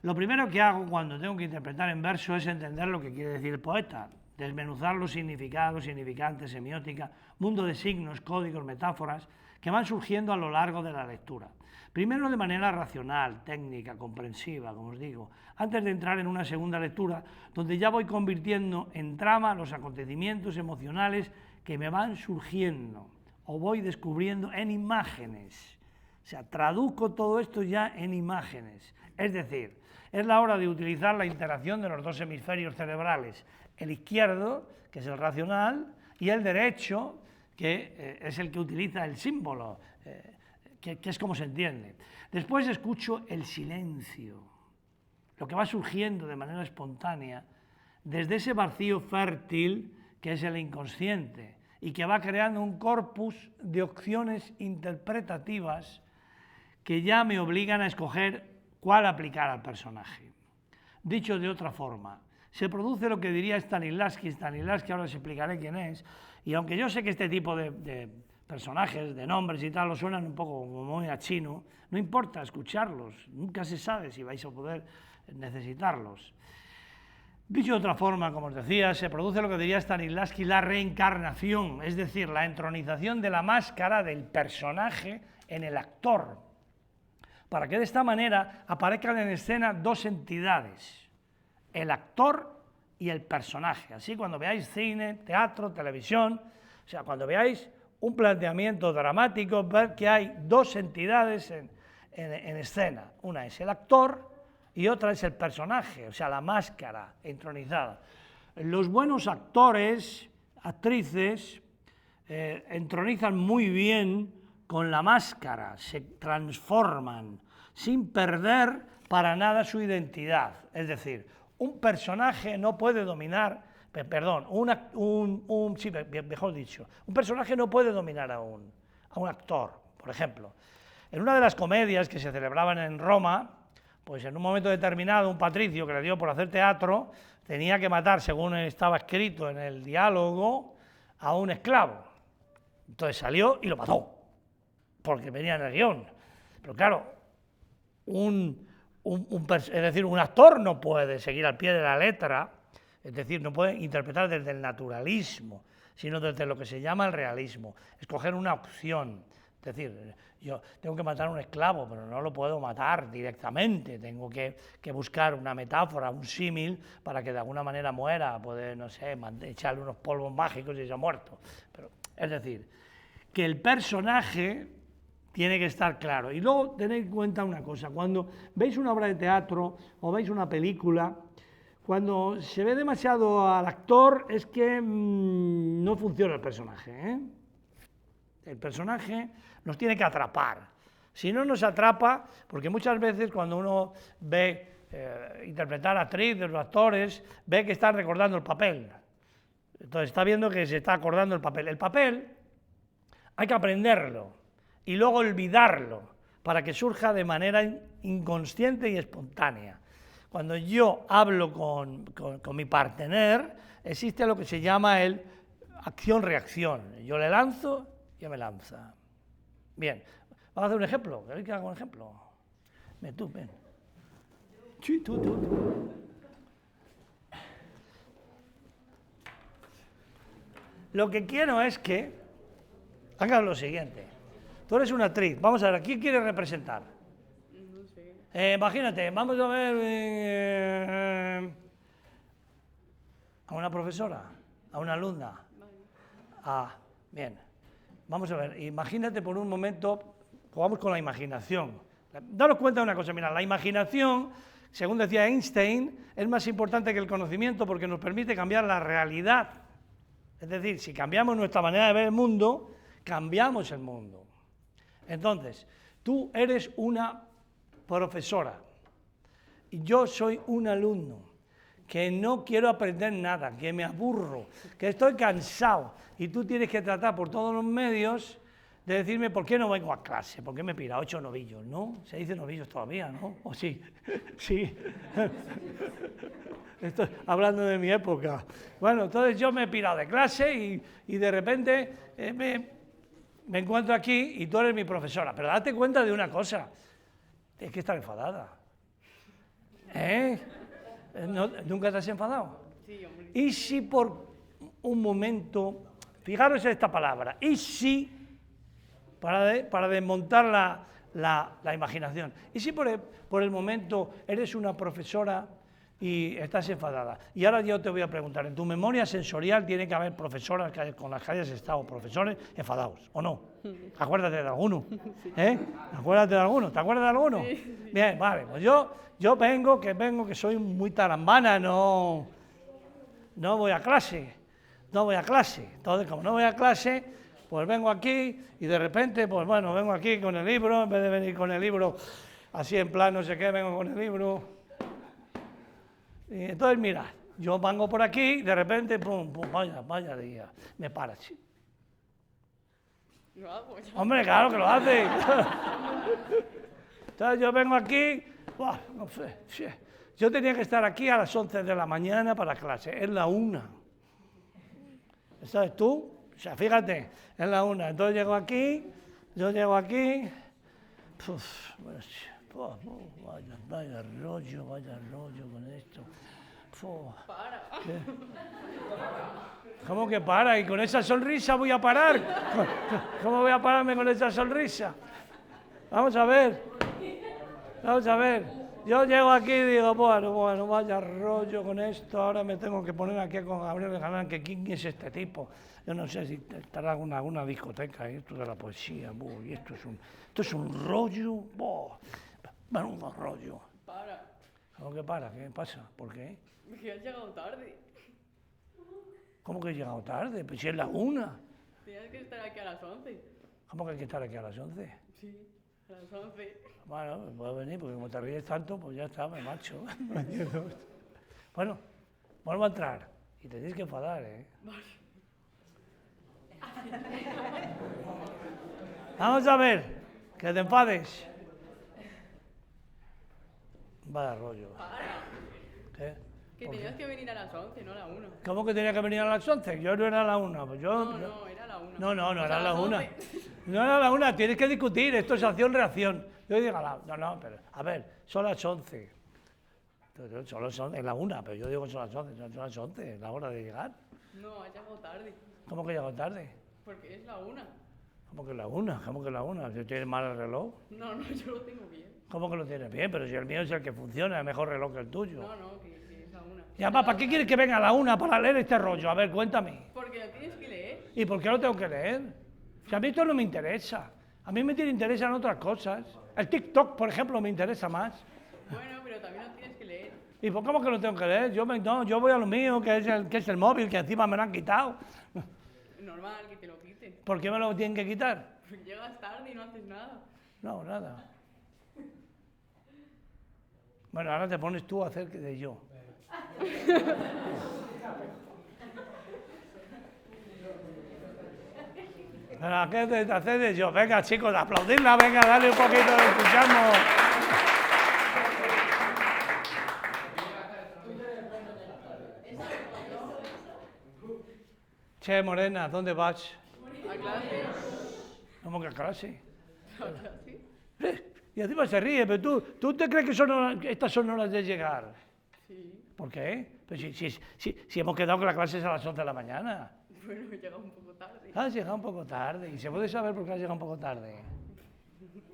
Lo primero que hago cuando tengo que interpretar en verso es entender lo que quiere decir el poeta, desmenuzar los significados, significantes, semiótica, mundo de signos, códigos, metáforas, que van surgiendo a lo largo de la lectura. Primero de manera racional, técnica, comprensiva, como os digo, antes de entrar en una segunda lectura, donde ya voy convirtiendo en trama los acontecimientos emocionales que me van surgiendo, o voy descubriendo en imágenes. O sea, traduzco todo esto ya en imágenes. Es decir, es la hora de utilizar la interacción de los dos hemisferios cerebrales, el izquierdo, que es el racional, y el derecho, que es el que utiliza el símbolo, que es como se entiende. Después escucho el silencio, lo que va surgiendo de manera espontánea desde ese vacío fértil que es el inconsciente y que va creando un corpus de opciones interpretativas que ya me obligan a escoger cuál aplicar al personaje. Dicho de otra forma, se produce lo que diría Stanislavski, ahora os explicaré quién es, y aunque yo sé que este tipo de personajes, de nombres y tal, os suenan un poco como muy a chino, no importa escucharlos, nunca se sabe si vais a poder necesitarlos. Dicho de otra forma, como os decía, se produce lo que diría Stanislavski, la reencarnación, es decir, la entronización de la máscara del personaje en el actor, para que de esta manera aparezcan en escena dos entidades, el actor y el personaje. Así, cuando veáis cine, teatro, televisión, o sea, cuando veáis un planteamiento dramático, ver que hay dos entidades en escena. Una es el actor y otra es el personaje, o sea, la máscara entronizada. Los buenos actores, actrices, entronizan muy bien con la máscara, se transforman sin perder para nada su identidad. Es decir, un personaje no puede dominar, mejor dicho, un personaje no puede dominar a un actor. Por ejemplo, en una de las comedias que se celebraban en Roma, Pues en un momento determinado un patricio que le dio por hacer teatro tenía que matar, según estaba escrito en el diálogo, a un esclavo. Entonces salió y lo mató, porque venía en el guión. Pero claro, es decir, un actor no puede seguir al pie de la letra, es decir, no puede interpretar desde el naturalismo, sino desde lo que se llama el realismo, escoger una opción. Es decir, yo tengo que matar a un esclavo, pero no lo puedo matar directamente, tengo que buscar una metáfora, un símil, para que de alguna manera muera, poder, no sé, echarle unos polvos mágicos y se ha muerto. Pero, es decir, que el personaje tiene que estar claro. Y luego tened en cuenta una cosa, cuando veis una obra de teatro o veis una película, cuando se ve demasiado al actor es que no funciona el personaje, ¿eh? El personaje nos tiene que atrapar. Si no nos atrapa, porque muchas veces cuando uno ve interpretar a actrices o actores, ve que están recordando el papel. Entonces está viendo que se está acordando el papel. El papel hay que aprenderlo y luego olvidarlo para que surja de manera inconsciente y espontánea. Cuando yo hablo con mi partener, existe lo que se llama el acción-reacción. Yo le lanzo, ya me lanza. Bien, vamos a hacer un ejemplo. ¿Queréis que haga un ejemplo? Ven, tú, ven. Sí, tú. Lo que quiero es que hagas lo siguiente. Tú eres una actriz. Vamos a ver, ¿a quién quieres representar? No sé. Imagínate, vamos a ver a una profesora, a una alumna. Vale. Ah, bien. Vamos a ver, imagínate por un momento, jugamos con la imaginación. Daros cuenta de una cosa, mira, la imaginación, según decía Einstein, es más importante que el conocimiento porque nos permite cambiar la realidad. Es decir, si cambiamos nuestra manera de ver el mundo, cambiamos el mundo. Entonces, tú eres una profesora y yo soy un alumno que no quiero aprender nada, que me aburro, que estoy cansado y tú tienes que tratar por todos los medios de decirme por qué no vengo a clase, por qué me he pirado 8 novillos, ¿no? Se dice novillos todavía, ¿no? ¿O sí? Sí. Estoy hablando de mi época. Bueno, entonces yo me he pirado de clase y de repente me encuentro aquí y tú eres mi profesora. Pero date cuenta de una cosa, es que estar enfadada. ¿Nunca te has enfadado? Sí, hombre. ¿Y si por un momento, fijaros en esta palabra, y si, para desmontar la imaginación, y si por el momento eres una profesora y estás enfadada? Y ahora yo te voy a preguntar, en tu memoria sensorial tiene que haber profesoras con las que hayas estado, profesores enfadados, ¿o no? Acuérdate de alguno, ¿eh? Acuérdate de alguno, ¿te acuerdas de alguno? Sí, sí. Bien, vale, pues yo vengo que soy muy tarambana, no voy a clase, Entonces, como no voy a clase, pues vengo aquí y de repente, pues bueno, vengo aquí con el libro, en vez de venir con el libro así en plan no sé qué, vengo con el libro. Y entonces, mira, yo vengo por aquí, de repente, pum, vaya día, me para. Lo hago ya. Hombre, claro que lo hace. Entonces yo vengo aquí, no sé, yo tenía que estar aquí a las 11 de la mañana para clase, es la 1. ¿Sabes tú? O sea, fíjate, es la 1. Entonces yo llego aquí, vaya rollo con esto. Para. ¿Qué? ¿Cómo que para? ¿Y con esa sonrisa voy a parar? ¿Cómo voy a pararme con esa sonrisa? Vamos a ver. Yo llego aquí y digo, bueno, vaya rollo con esto, ahora me tengo que poner aquí con Gabriel Galán, que quién es este tipo. Yo no sé si estará alguna discoteca, esto de la poesía, y esto es un rollo, menudo rollo. Para. ¿Cómo que para? ¿Qué pasa? ¿Por qué? Que has llegado tarde. ¿Cómo que he llegado tarde? Pues si es la 1. Tenías que estar aquí a las 11. ¿Cómo que hay que estar aquí a las 11? Sí, a las 11. Bueno, pues puedo venir, porque como te ríes tanto, pues ya está, me marcho. Bueno, vuelvo a entrar. Y te tienes que enfadar, ¿eh? Vamos a ver, que te enfades. Vaya rollo. Para. ¿Qué? Que ¿Por tenías qué? que venir a las 11, no a la 1. ¿Cómo que tenía que venir a las 11? Yo no era a la 1. Pues yo, No, era a la 1. no Pues era a a la las 1. 11. No era a la 1, tienes que discutir, esto es acción-reacción. Yo digo, no, pero a ver, son las 11. Son es la 1, pero yo digo que son las 11, son las 11, es la hora de llegar. No, has llegado tarde. ¿Cómo que llego tarde? Porque es la 1. ¿Cómo que la 1? ¿Cómo que la 1? Si tienes mal el reloj. No, yo lo tengo bien. ¿Cómo que lo tienes bien? Pero si el mío es el que funciona, es mejor reloj que el tuyo. No, que es la 1. Y además, ¿para qué quieres que venga a la 1 para leer este rollo? A ver, cuéntame. Porque lo tienes que leer. ¿Y por qué lo tengo que leer? Si a mí esto no me interesa. A mí me interesan otras cosas. El TikTok, por ejemplo, me interesa más. Bueno, pero también lo tienes que leer. ¿Y por cómo que lo tengo que leer? Yo voy a lo mío, que es el móvil, que encima me lo han quitado. Normal que te lo quiten. ¿Por qué me lo tienen que quitar? Porque llegas tarde y no haces nada. No, nada. Bueno, ahora te pones tú a hacer de yo. ¿Pero qué te haces de yo? Venga, chicos, aplaudirla, venga, dale un poquito de entusiasmo. Che, Morena, ¿dónde vas? A clase. ¿Cómo que a clase? A clase. Y encima se ríe, pero tú te crees que estas son horas de llegar. Sí. ¿Por qué? Pues si hemos quedado que la clase es a las 11 de la mañana. Bueno, he llegado un poco tarde. Has llegado un poco tarde. ¿Y se puede saber por qué has llegado un poco tarde?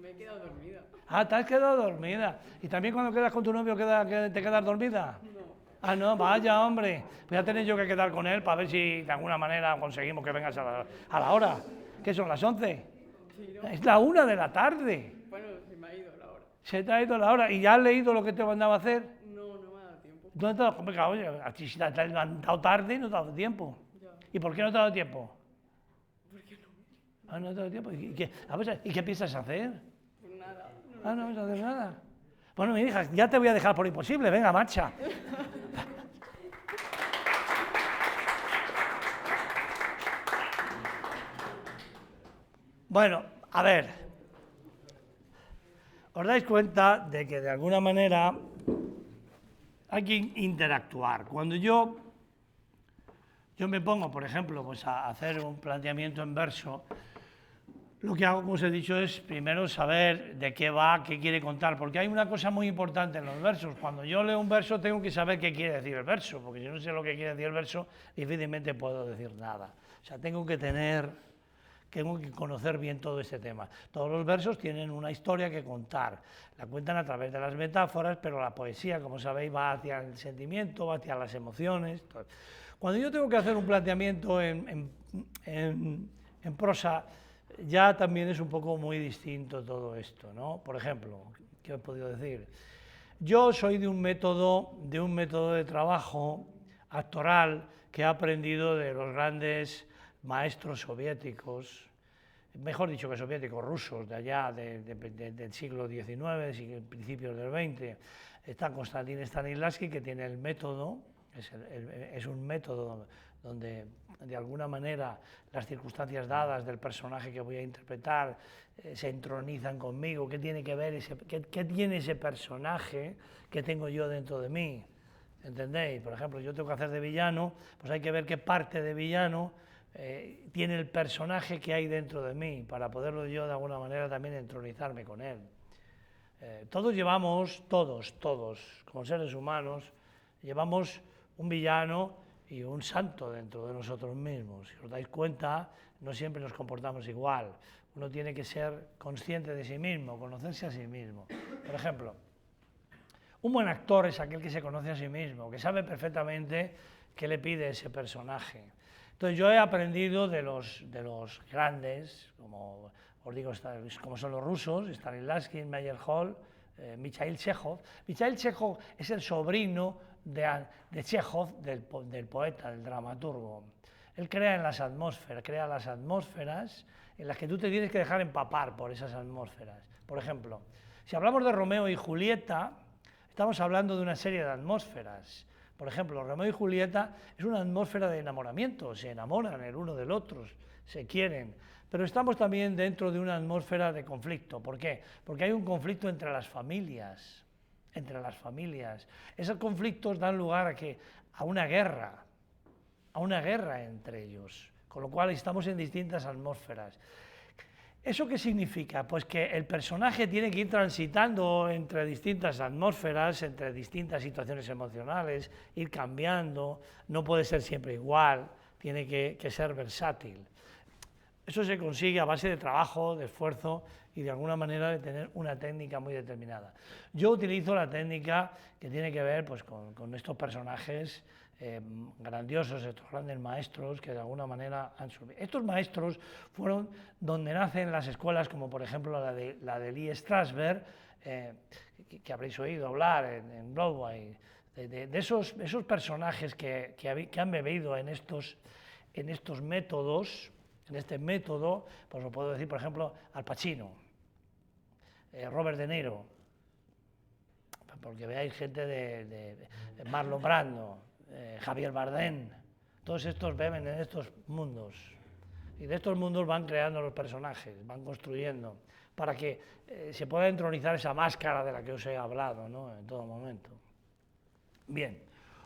Me he quedado dormida. Ah, te has quedado dormida. ¿Y también cuando quedas con tu novio te quedas dormida? No. Ah, no, vaya, hombre. Voy a tener yo que quedar con él para ver si de alguna manera conseguimos que vengas a la hora. ¿Qué son, las 11? Sí, no. Es la 1 de la tarde. Bueno, se me ha ido la hora. Se te ha ido la hora. ¿Y ya has leído lo que te mandaba a hacer? No me ha dado tiempo. ¿Dónde te has dado? Venga, oye, a ti si te has levantado tarde no te ha dado tiempo. Ya. ¿Y por qué no te ha dado tiempo? ¿Por qué no? Ah, no te ha dado tiempo. ¿Y qué piensas hacer? Pues nada. Ah, no vas a hacer nada. Bueno, mi hija, ya te voy a dejar por imposible. Venga, marcha. Bueno, a ver. Os dais cuenta de que de alguna manera hay que interactuar. Cuando yo me pongo, por ejemplo, pues a hacer un planteamiento en verso, lo que hago, como os he dicho, es primero saber de qué va, qué quiere contar, porque hay una cosa muy importante en los versos. Cuando yo leo un verso tengo que saber qué quiere decir el verso, porque si no sé lo que quiere decir el verso, difícilmente puedo decir nada. O sea, tengo que conocer bien todo este tema. Todos los versos tienen una historia que contar. La cuentan a través de las metáforas, pero la poesía, como sabéis, va hacia el sentimiento, va hacia las emociones. Cuando yo tengo que hacer un planteamiento en prosa, ya también es un poco muy distinto todo esto, ¿no? Por ejemplo, ¿qué os he podido decir? Yo soy de un método de trabajo actoral que he aprendido de los grandes maestros soviéticos, mejor dicho que soviéticos, rusos, de allá del siglo XIX, principios del XX. Está Konstantin Stanislavski, que tiene el método, es un método donde de alguna manera las circunstancias dadas del personaje que voy a interpretar se entronizan conmigo. ¿Qué tiene que ver qué tiene ese personaje que tengo yo dentro de mí? ¿Entendéis? Por ejemplo, yo tengo que hacer de villano, pues hay que ver qué parte de villano tiene el personaje que hay dentro de mí, para poderlo yo de alguna manera también entronizarme con él. Todos llevamos, todos, como seres humanos, llevamos un villano y un santo dentro de nosotros mismos. Si os dais cuenta, no siempre nos comportamos igual. Uno tiene que ser consciente de sí mismo, conocerse a sí mismo. Por ejemplo, un buen actor es aquel que se conoce a sí mismo, que sabe perfectamente qué le pide ese personaje. Entonces yo he aprendido de los grandes, como os digo, como son los rusos, Stanislavski, Meyerhold, Mikhail Chekhov. Mikhail Chekhov es el sobrino de Chekhov, del poeta, del dramaturgo. Él crea las atmósferas en las que tú te tienes que dejar empapar por esas atmósferas. Por ejemplo, si hablamos de Romeo y Julieta, estamos hablando de una serie de atmósferas. Por ejemplo, Romeo y Julieta es una atmósfera de enamoramiento, se enamoran el uno del otro, se quieren, pero estamos también dentro de una atmósfera de conflicto. ¿Por qué? Porque hay un conflicto entre las familias. entre las familias. Esos conflictos dan lugar a una guerra entre ellos, con lo cual estamos en distintas atmósferas. ¿Eso qué significa? Pues que el personaje tiene que ir transitando entre distintas atmósferas, entre distintas situaciones emocionales, ir cambiando, no puede ser siempre igual, tiene que ser versátil. Eso se consigue a base de trabajo, de esfuerzo y de alguna manera de tener una técnica muy determinada. Yo utilizo la técnica que tiene que ver pues, con estos personajes grandiosos, estos grandes maestros que de alguna manera han subido. Estos maestros fueron donde nacen las escuelas como por ejemplo la de Lee Strasberg, que habréis oído hablar en Broadway, de esos personajes que han bebido en estos métodos. En este método, pues lo puedo decir, por ejemplo, Al Pacino, Robert De Niro, porque veáis gente de Marlon Brando, Javier Bardem, todos estos beben en estos mundos. Y de estos mundos van creando los personajes, van construyendo, para que se pueda entronizar esa máscara de la que os he hablado, ¿no? En todo momento. Bien,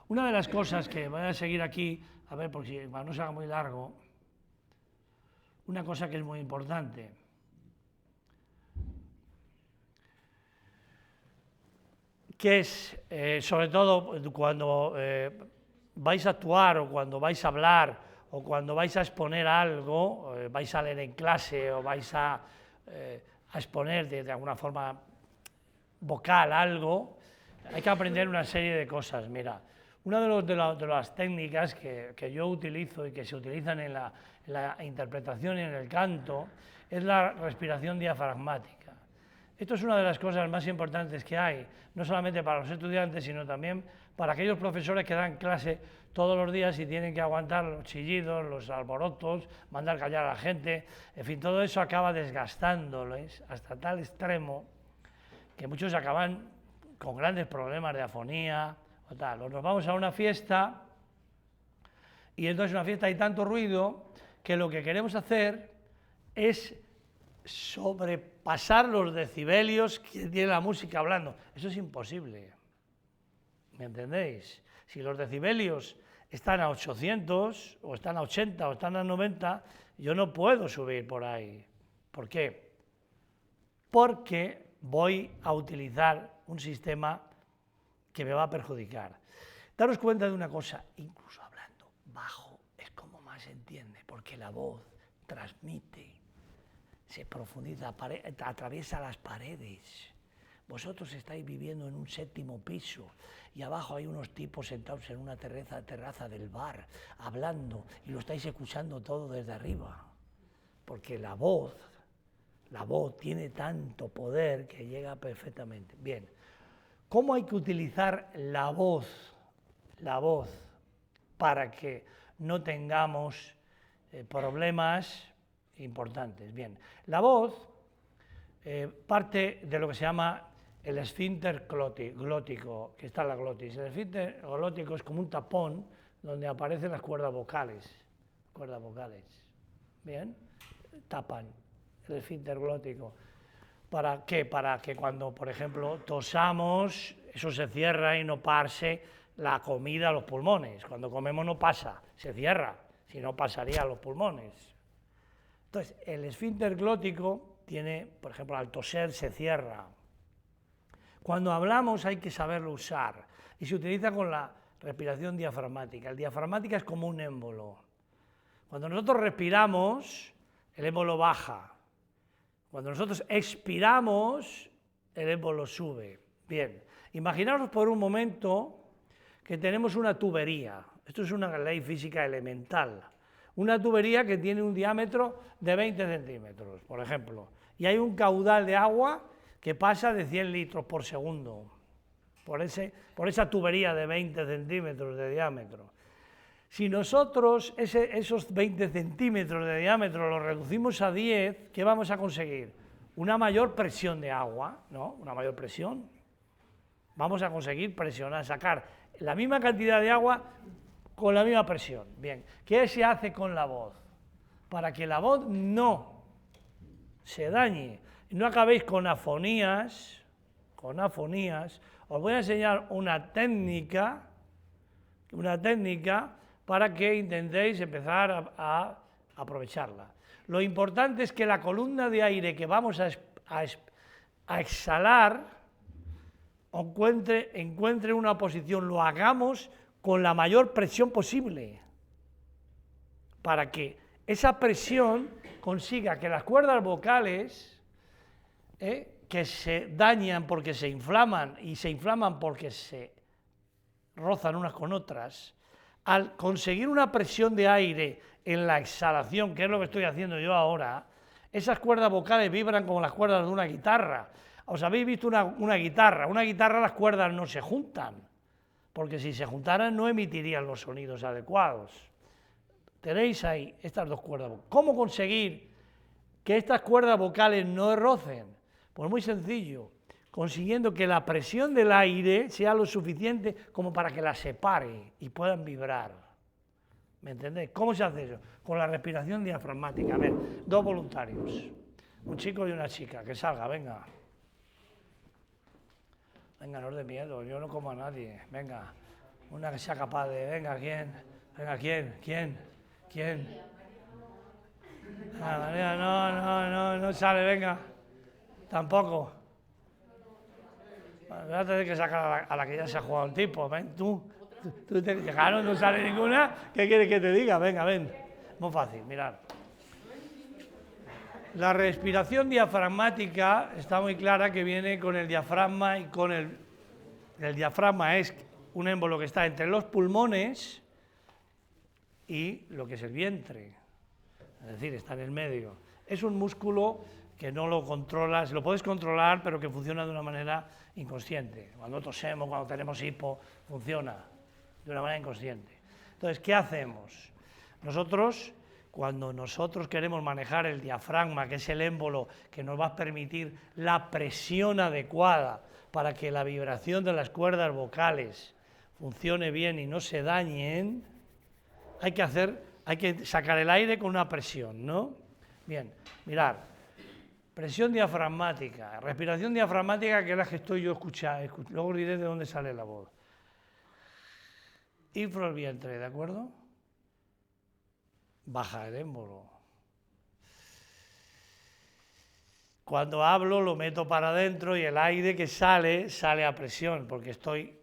una de las cosas que voy a seguir aquí, a ver, por si no se haga muy largo, una cosa que es muy importante. Que es, sobre todo, cuando vais a actuar o cuando vais a hablar o cuando vais a exponer algo, vais a leer en clase o vais a exponer de alguna forma vocal algo, hay que aprender una serie de cosas. Mira, una de las técnicas que yo utilizo y que se utilizan en la interpretación y en el canto es la respiración diafragmática. Esto es una de las cosas más importantes que hay, no solamente para los estudiantes, sino también para aquellos profesores que dan clase todos los días y tienen que aguantar los chillidos, los alborotos, mandar callar a la gente, en fin, todo eso acaba desgastándoles hasta tal extremo que muchos acaban con grandes problemas de afonía o tal. O nos vamos a una fiesta y entonces en una fiesta hay tanto ruido que lo que queremos hacer es sobrepasar los decibelios que tiene la música hablando. Eso es imposible, ¿me entendéis? Si los decibelios están a 800, o están a 80, o están a 90, yo no puedo subir por ahí. ¿Por qué? Porque voy a utilizar un sistema que me va a perjudicar. Daros cuenta de una cosa, incluso hablando bajo es como más se entiende, porque la voz transmite, se profundiza, atraviesa las paredes. Vosotros estáis viviendo en un 7º piso y abajo hay unos tipos sentados en una terraza del bar hablando y lo estáis escuchando todo desde arriba, porque la voz tiene tanto poder que llega perfectamente. Bien, ¿cómo hay que utilizar la voz para que no tengamos problemas importantes? Bien, la voz parte de lo que se llama el esfínter glótico, que está en la glotis. El esfínter glótico es como un tapón donde aparecen las cuerdas vocales. Bien, tapan el esfínter glótico. ¿Para qué? Para que cuando, por ejemplo, tosamos, eso se cierra y no pase la comida a los pulmones. Cuando comemos no pasa, se cierra, si no pasaría a los pulmones. Entonces, el esfínter glótico tiene, por ejemplo, al toser se cierra. Cuando hablamos hay que saberlo usar y se utiliza con la respiración diafragmática. El diafragmática es como un émbolo. Cuando nosotros respiramos, el émbolo baja. Cuando nosotros expiramos, el émbolo sube. Bien, imaginaros por un momento que tenemos una tubería. Esto es una ley física elemental. Una tubería que tiene un diámetro de 20 centímetros, por ejemplo, y hay un caudal de agua que pasa de 100 litros por segundo por esa tubería de 20 centímetros de diámetro. Si nosotros esos 20 centímetros de diámetro los reducimos a 10, ¿qué vamos a conseguir? Una mayor presión de agua, ¿no? Una mayor presión. Vamos a conseguir presionar, sacar la misma cantidad de agua con la misma presión. Bien, ¿qué se hace con la voz? Para que la voz no se dañe, no acabéis con afonías, con afonías, os voy a enseñar una técnica para que intentéis empezar a aprovecharla. Lo importante es que la columna de aire que vamos a exhalar encuentre una posición, lo hagamos con la mayor presión posible, para que esa presión consiga que las cuerdas vocales, que se dañan porque se inflaman y se inflaman porque se rozan unas con otras, al conseguir una presión de aire en la exhalación, que es lo que estoy haciendo yo ahora, esas cuerdas vocales vibran como las cuerdas de una guitarra. ¿Os habéis visto una guitarra? Una guitarra, las cuerdas no se juntan, porque si se juntaran no emitirían los sonidos adecuados. Tenéis ahí estas dos cuerdas vocales. ¿Cómo conseguir que estas cuerdas vocales no rocen? Pues muy sencillo, consiguiendo que la presión del aire sea lo suficiente como para que las separe y puedan vibrar. ¿Me entendéis? ¿Cómo se hace eso? Con la respiración diafragmática. A ver, dos voluntarios, un chico y una chica, que salga, venga. Venga, no os dé miedo, yo no como a nadie, venga. Una que sea capaz de, venga, ¿quién? Venga, ¿quién? Ah, María, no sale, venga. Tampoco. Voy a tener que sacar a la que ya se ha jugado el tipo. Ven, tú te dejaron, no sale ninguna. ¿Qué quieres que te diga? Venga, ven. Muy fácil, mirad. La respiración diafragmática está muy clara que viene con el diafragma y con el diafragma es un émbolo que está entre los pulmones y lo que es el vientre. Es decir, está en el medio. Es un músculo que no lo controlas, lo puedes controlar, pero que funciona de una manera inconsciente. Cuando tosemos, cuando tenemos hipo, funciona de una manera inconsciente. Entonces, ¿qué hacemos? Cuando nosotros queremos manejar el diafragma, que es el émbolo que nos va a permitir la presión adecuada para que la vibración de las cuerdas vocales funcione bien y no se dañen, hay que sacar el aire con una presión, ¿no? Bien, mirad, presión diafragmática, respiración diafragmática, que es la que estoy yo escuchando, luego os diré de dónde sale la voz. Inflo el vientre, ¿de acuerdo? Baja el émbolo. Cuando hablo lo meto para adentro y el aire que sale a presión, porque estoy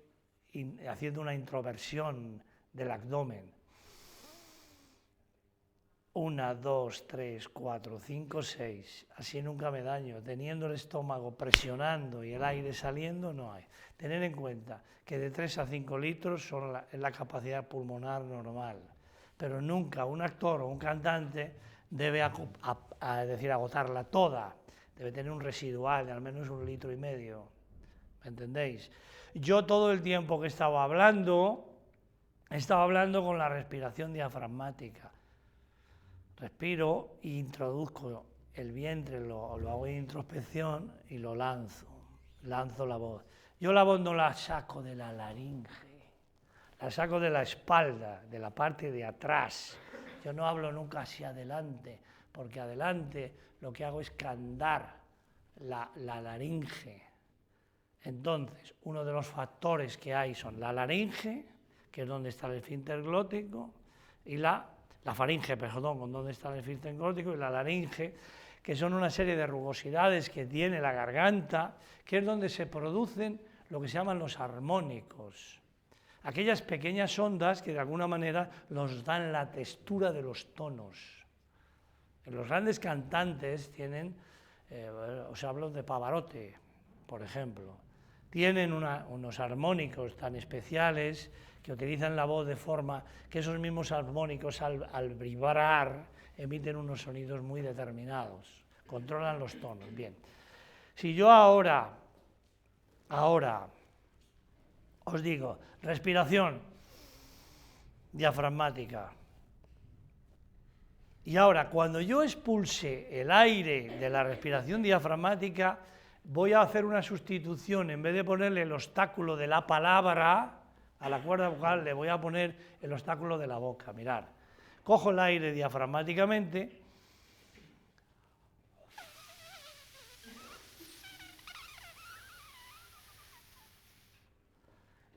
haciendo una introversión del abdomen. 1, 2, 3, 4, 5, 6. Así nunca me daño. Teniendo el estómago presionando y el aire saliendo, no hay. Tened en cuenta que de 3 a 5 litros es la capacidad pulmonar normal. Pero nunca un actor o un cantante debe agotarla toda. Debe tener un residual de al menos 1,5 litros. ¿Me entendéis? Yo todo el tiempo que he estado hablando con la respiración diafragmática. Respiro e introduzco el vientre, lo hago en introspección y lo lanzo la voz. Yo la voz no la saco de la laringe, la saco de la espalda, de la parte de atrás. Yo no hablo nunca hacia adelante, porque adelante lo que hago es candar la laringe. Entonces, uno de los factores que hay son la laringe, que es donde está el esfínter glótico, y la faringe, perdón, donde está el esfínter glótico, y la laringe, que son una serie de rugosidades que tiene la garganta, que es donde se producen lo que se llaman los armónicos. Aquellas pequeñas ondas que de alguna manera nos dan la textura de los tonos. Los grandes cantantes tienen, os hablo de Pavarotti, por ejemplo, tienen unos armónicos tan especiales que utilizan la voz de forma que esos mismos armónicos al vibrar emiten unos sonidos muy determinados, controlan los tonos. Bien, si yo ahora os digo, respiración diafragmática, y ahora cuando yo expulse el aire de la respiración diafragmática, voy a hacer una sustitución, en vez de ponerle el obstáculo de la palabra a la cuerda vocal, le voy a poner el obstáculo de la boca. Mirad, cojo el aire diafragmáticamente,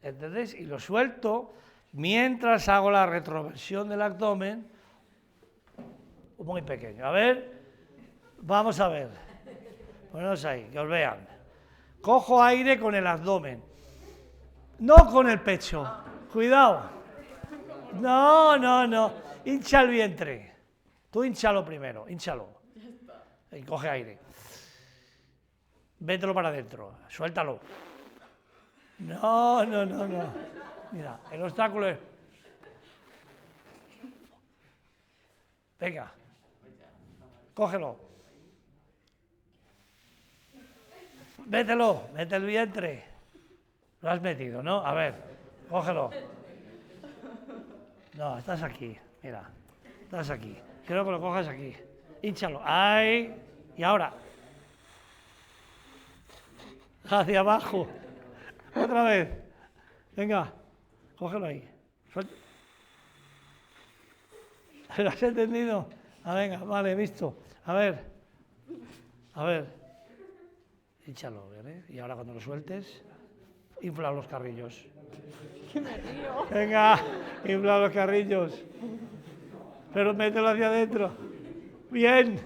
¿entendéis? Y lo suelto mientras hago la retroversión del abdomen, muy pequeño. A ver, vamos a ver. Poneros ahí, que os vean. Cojo aire con el abdomen, no con el pecho. Cuidado. No. Hincha el vientre. Tú hinchalo primero, hinchalo. Y coge aire. Vételo para adentro, suéltalo. No. Mira, el obstáculo es... Venga, cógelo. Mételo, mete el vientre. Lo has metido, ¿no? A ver, cógelo. No, estás aquí, mira, estás aquí. Quiero que lo cojas aquí. Hínchalo. ¡Ay! Y ahora. Hacia abajo. Otra vez. Venga, cógelo ahí. Suelta. ¿Lo has entendido? Ah, venga, vale, visto. A ver. Hínchalo, ¿vale? Y ahora cuando lo sueltes, infla los carrillos. Que me río. Venga, infla los carrillos. Pero mételo hacia adentro. Bien.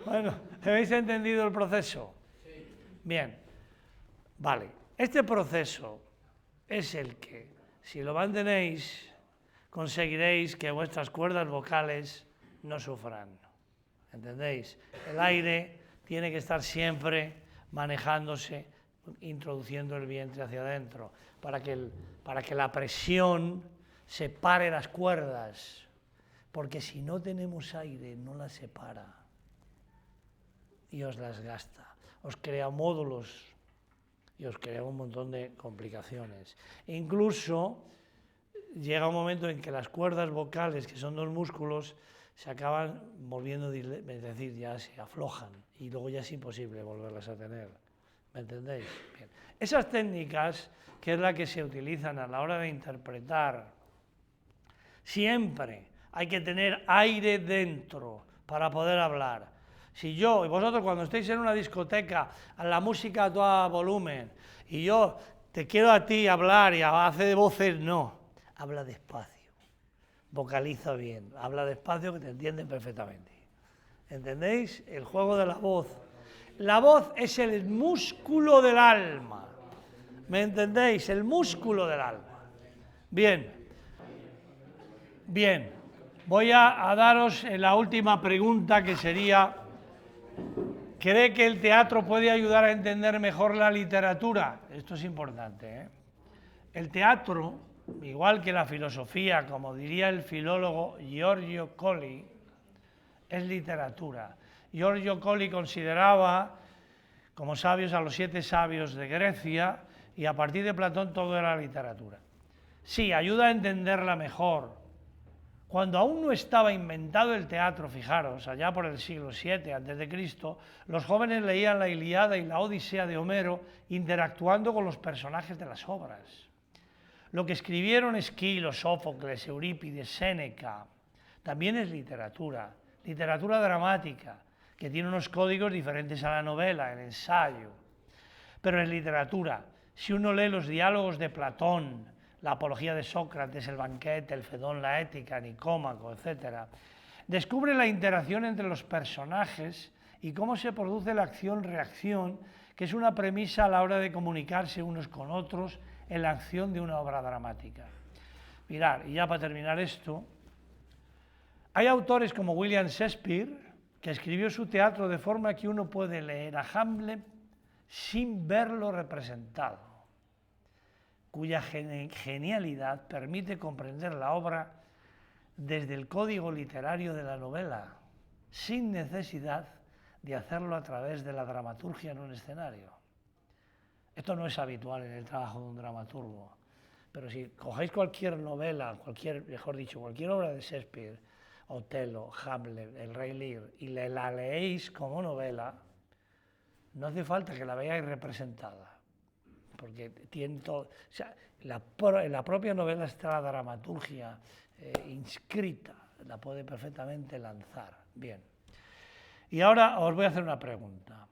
Bueno, ¿habéis entendido el proceso? Bien. Vale. Este proceso es el que, si lo mantenéis, conseguiréis que vuestras cuerdas vocales no sufran. ¿Entendéis? El aire tiene que estar siempre manejándose, introduciendo el vientre hacia adentro, para que la presión separe las cuerdas, porque si no tenemos aire no las separa y os las gasta, os crea módulos y os crea un montón de complicaciones. Incluso llega un momento en que las cuerdas vocales, que son dos músculos, se acaban volviendo, es decir, ya se aflojan y luego ya es imposible volverlas a tener. ¿Me entendéis? Bien. Esas técnicas, que es la que se utilizan a la hora de interpretar, siempre hay que tener aire dentro para poder hablar. Si yo y vosotros cuando estéis en una discoteca, a la música a todo volumen, y yo te quiero a ti hablar y hace de voces, no, habla despacio. Vocaliza bien, habla despacio que te entienden perfectamente. ¿Entendéis? El juego de la voz. La voz es el músculo del alma. ¿Me entendéis? El músculo del alma. Bien. Voy a daros la última pregunta, que sería: ¿cree que el teatro puede ayudar a entender mejor la literatura? Esto es importante, ¿eh? El teatro, igual que la filosofía, como diría el filólogo Giorgio Colli, es literatura. Giorgio Colli consideraba como sabios a los 7 sabios de Grecia, y a partir de Platón todo era literatura. Sí, ayuda a entenderla mejor. Cuando aún no estaba inventado el teatro, fijaros, allá por el siglo VII a.C., los jóvenes leían la Ilíada y la Odisea de Homero interactuando con los personajes de las obras. Lo que escribieron Esquilo, Sófocles, Eurípides, Séneca, también es literatura, literatura dramática, que tiene unos códigos diferentes a la novela, el ensayo. Pero es literatura. Si uno lee los diálogos de Platón, la apología de Sócrates, el banquete, el Fedón, la ética, Nicómaco, etc., descubre la interacción entre los personajes y cómo se produce la acción-reacción, que es una premisa a la hora de comunicarse unos con otros en la acción de una obra dramática. Mirad, y ya para terminar esto, hay autores como William Shakespeare, que escribió su teatro de forma que uno puede leer a Hamlet sin verlo representado, cuya genialidad permite comprender la obra desde el código literario de la novela, sin necesidad de hacerlo a través de la dramaturgia en un escenario. Esto no es habitual en el trabajo de un dramaturgo, pero si cogéis cualquier novela, cualquier obra de Shakespeare, Otelo, Hamlet, El Rey Lear, y la leéis como novela, no hace falta que la veáis representada, porque tiene todo, o sea, en la propia novela está la dramaturgia inscrita, la puede perfectamente lanzar. Bien. Y ahora os voy a hacer una pregunta.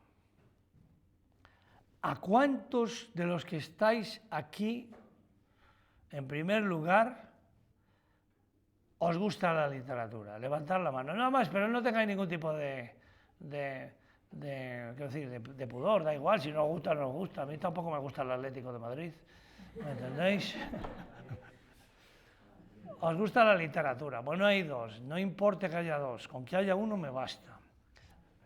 ¿A cuántos de los que estáis aquí En primer lugar, os gusta la literatura. Levantad la mano. Nada más, pero no tengáis ningún tipo de pudor, da igual, si no os gusta, no os gusta. A mí tampoco me gusta el Atlético de Madrid, ¿me entendéis? ¿Os gusta la literatura? Bueno, hay dos, no importa que haya dos, con que haya uno me basta.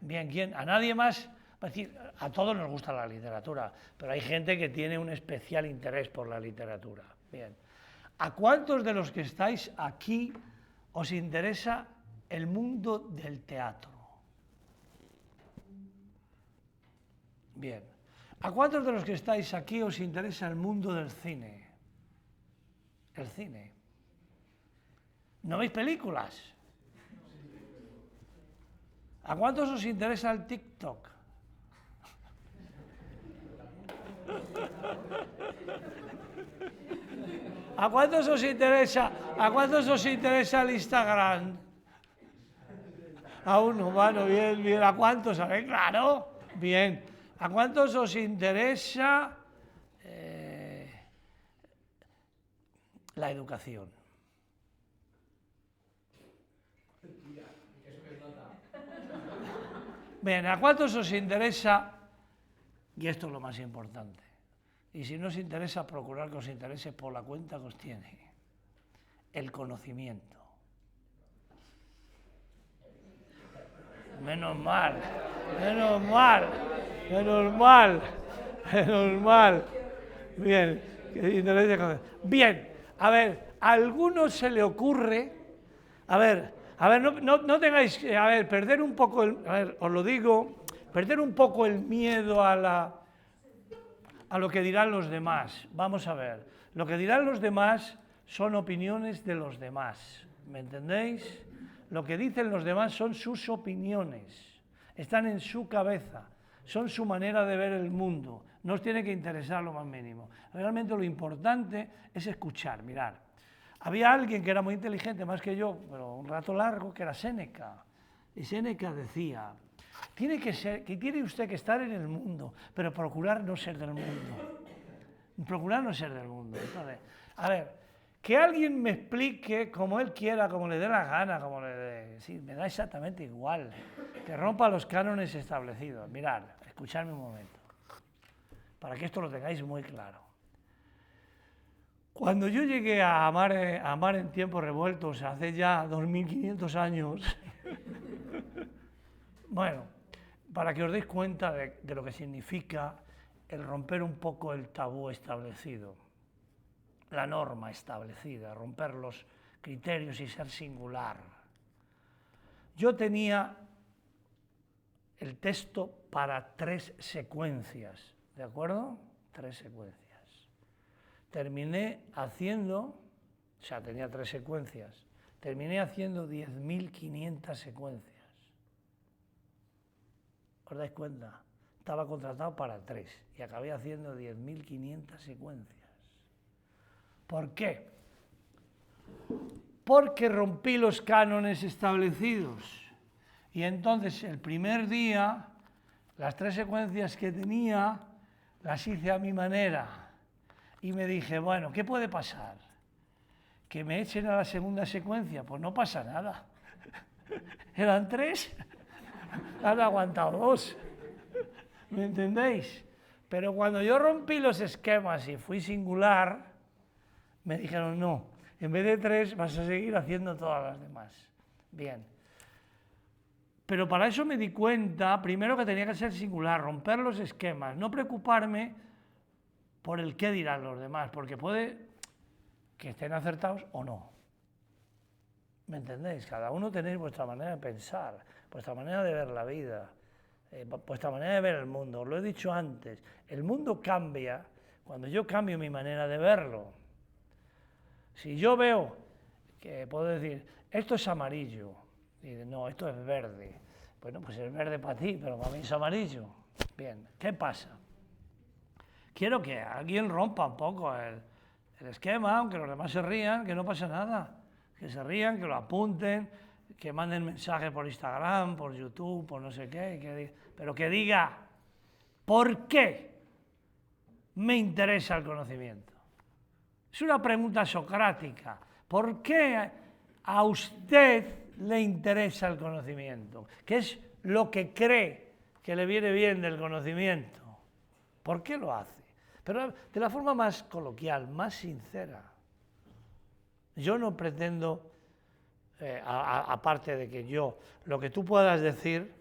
Bien, ¿quién? ¿A nadie más? Es decir, a todos nos gusta la literatura, pero hay gente que tiene un especial interés por la literatura. Bien. ¿A cuántos de los que estáis aquí os interesa el mundo del teatro? Bien. ¿A cuántos de los que estáis aquí os interesa el mundo del cine? El cine. ¿No veis películas? ¿A cuántos os interesa el TikTok? ¿A cuántos os interesa el Instagram? A uno, bueno, bien, bien. ¿A cuántos? A ver, claro, bien. ¿A cuántos os interesa la educación? Bien, ¿a cuántos os interesa? Y esto es lo más importante. Y si no os interesa, procurar que os interese por la cuenta que os tiene. El conocimiento. Menos mal, menos mal, menos mal, menos mal. Bien, que interese conocer. Bien, a ver, a algunos se le ocurre, a ver, no tengáis, a ver, perder un poco, a ver, os lo digo, perder un poco el miedo a lo que dirán los demás. Vamos a ver, lo que dirán los demás son opiniones de los demás, ¿me entendéis? Lo que dicen los demás son sus opiniones, están en su cabeza, son su manera de ver el mundo, no os tiene que interesar lo más mínimo. Realmente lo importante es escuchar, mirar. Había alguien que era muy inteligente, más que yo, pero un rato largo, que era Séneca. Y Séneca decía, tiene usted que estar en el mundo, pero procurar no ser del mundo. Procurar no ser del mundo. Entonces, a ver, que alguien me explique como él quiera, como le dé la gana, como le dé... Sí, me da exactamente igual. Que rompa los cánones establecidos. Mirad, escuchadme un momento, para que esto lo tengáis muy claro. Cuando yo llegué a amar en tiempos revueltos, hace ya 2500 años, bueno, para que os deis cuenta de lo que significa el romper un poco el tabú establecido, la norma establecida, romper los criterios y ser singular. Yo tenía el texto para 3 secuencias, ¿de acuerdo? 3 secuencias. Terminé haciendo, o sea, tenía 3 secuencias, terminé haciendo 10.500 secuencias. ¿Os dais cuenta? Estaba contratado para 3 y acabé haciendo 10.500 secuencias. ¿Por qué? Porque rompí los cánones establecidos. Y entonces el primer día, las 3 secuencias que tenía, las hice a mi manera. Y me dije, bueno, ¿qué puede pasar? ¿Que me echen a la segunda secuencia? Pues no pasa nada. Eran 3, han aguantado 2. ¿Me entendéis? Pero cuando yo rompí los esquemas y fui singular, me dijeron, no, en vez de 3 vas a seguir haciendo todas las demás. Bien. Pero para eso me di cuenta, primero, que tenía que ser singular, romper los esquemas, no preocuparme por el qué dirán los demás, porque puede que estén acertados o no. ¿Me entendéis? Cada uno tenéis vuestra manera de pensar, vuestra manera de ver la vida, vuestra manera de ver el mundo. Os lo he dicho antes, el mundo cambia cuando yo cambio mi manera de verlo. Si yo veo que puedo decir, esto es amarillo, y no, esto es verde. Bueno, pues es verde para ti, pero para mí es amarillo. Bien, ¿qué pasa? Quiero que alguien rompa un poco el esquema, aunque los demás se rían, que no pasa nada. Que se rían, que lo apunten, que manden mensajes por Instagram, por YouTube, por no sé qué, pero que diga, ¿por qué me interesa el conocimiento? Es una pregunta socrática. ¿Por qué a usted le interesa el conocimiento? ¿Qué es lo que cree que le viene bien del conocimiento? ¿Por qué lo hace? Pero de la forma más coloquial, más sincera. Yo no pretendo, aparte de que lo que tú puedas decir,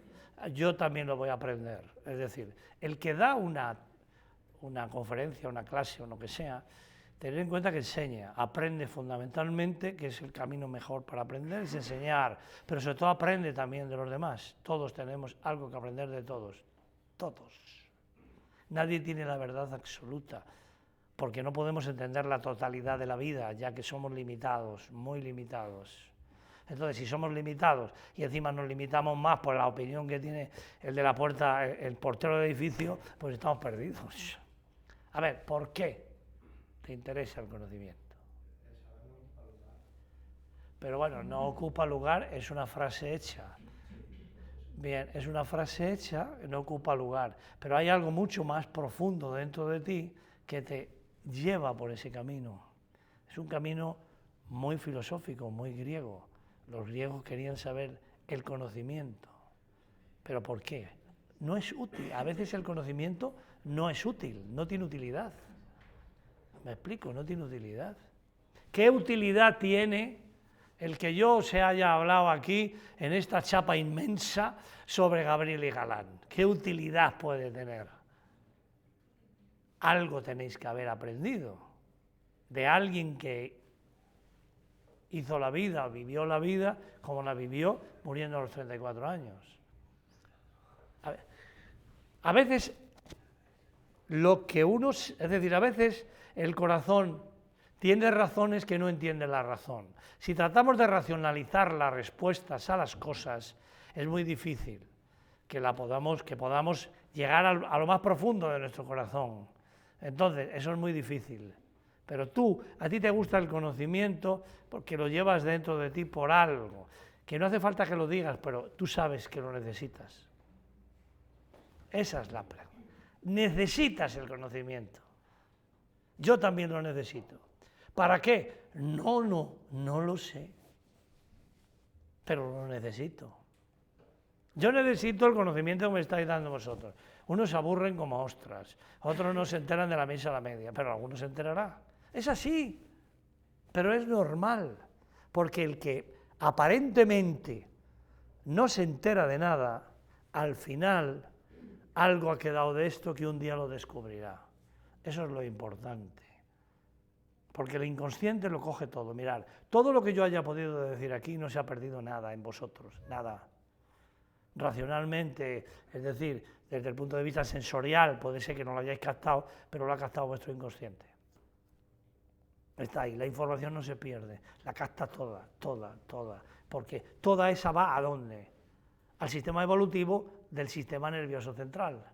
yo también lo voy a aprender. Es decir, el que da una conferencia, una clase o lo que sea, tener en cuenta que enseña, aprende fundamentalmente, que es el camino mejor para aprender, es enseñar, pero sobre todo aprende también de los demás. Todos tenemos algo que aprender de todos, todos. Nadie tiene la verdad absoluta, porque no podemos entender la totalidad de la vida, ya que somos limitados, muy limitados. Entonces, si somos limitados y encima nos limitamos más por la opinión que tiene el de la puerta, el portero del edificio, pues estamos perdidos. A ver, ¿por qué te interesa el conocimiento? Pero bueno, no ocupa lugar, es una frase hecha. Bien, es una frase hecha, no ocupa lugar, pero hay algo mucho más profundo dentro de ti que te lleva por ese camino. Es un camino muy filosófico, muy griego. Los griegos querían saber el conocimiento. ¿Pero por qué? No es útil. A veces el conocimiento no es útil, no tiene utilidad. ¿Me explico? No tiene utilidad. ¿Qué utilidad tiene el que yo se haya hablado aquí en esta chapa inmensa sobre Gabriel y Galán? ¿Qué utilidad puede tener? Algo tenéis que haber aprendido de alguien que hizo la vida, vivió la vida como la vivió muriendo a los 34 años. A veces lo que es decir, a veces el corazón tiene razones que no entiende la razón. Si tratamos de racionalizar las respuestas a las cosas, es muy difícil que podamos llegar a lo más profundo de nuestro corazón. Entonces, eso es muy difícil. Pero a ti te gusta el conocimiento porque lo llevas dentro de ti por algo, que no hace falta que lo digas, pero tú sabes que lo necesitas. Esa es la pregunta. Necesitas el conocimiento. Yo también lo necesito. ¿Para qué? No lo sé. Pero lo necesito. Yo necesito el conocimiento que me estáis dando vosotros. Unos se aburren como ostras, otros no se enteran de la misa a la media, pero algunos se enterará. Es así, pero es normal, porque el que aparentemente no se entera de nada, al final algo ha quedado de esto que un día lo descubrirá. Eso es lo importante, porque el inconsciente lo coge todo. Mirad, todo lo que yo haya podido decir aquí no se ha perdido nada en vosotros, nada. Racionalmente, es decir, desde el punto de vista sensorial, puede ser que no lo hayáis captado, pero lo ha captado vuestro inconsciente. Está ahí, la información no se pierde, la capta toda, porque toda esa va ¿a dónde? Al sistema evolutivo del sistema nervioso central.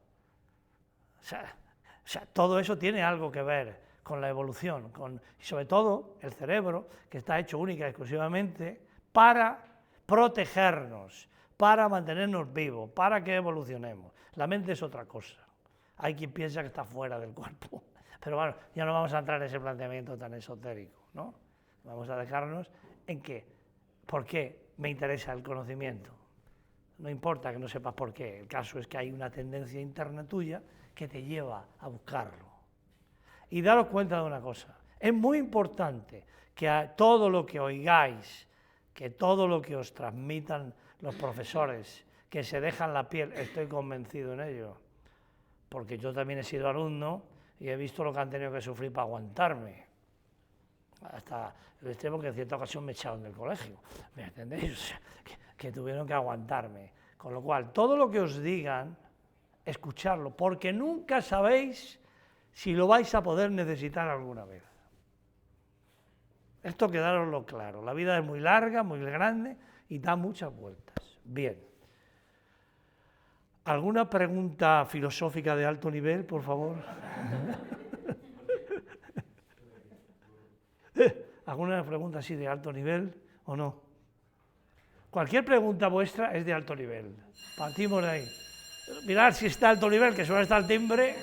O sea, todo eso tiene algo que ver con la evolución, y sobre todo el cerebro, que está hecho única y exclusivamente para protegernos, para mantenernos vivos, para que evolucionemos. La mente es otra cosa. Hay quien piensa que está fuera del cuerpo. Pero bueno, ya no vamos a entrar en ese planteamiento tan esotérico, ¿no? Vamos a dejarnos en ¿por qué me interesa el conocimiento? No importa que no sepas por qué, el caso es que hay una tendencia interna tuya que te lleva a buscarlo. Y daros cuenta de una cosa, es muy importante que todo lo que oigáis, que todo lo que os transmitan los profesores, que se dejan la piel, estoy convencido en ello, porque yo también he sido alumno y he visto lo que han tenido que sufrir para aguantarme, hasta el extremo que en cierta ocasión me echaron del colegio, ¿me entendéis? O sea, que tuvieron que aguantarme. Con lo cual, todo lo que os digan, escucharlo, porque nunca sabéis si lo vais a poder necesitar alguna vez. Esto quedároslo claro, la vida es muy larga, muy grande y da muchas vueltas. Bien. ¿Alguna pregunta filosófica de alto nivel, por favor? ¿Alguna pregunta así de alto nivel o no? Cualquier pregunta vuestra es de alto nivel. Partimos de ahí. Mirad si está a alto nivel, que suena hasta el timbre.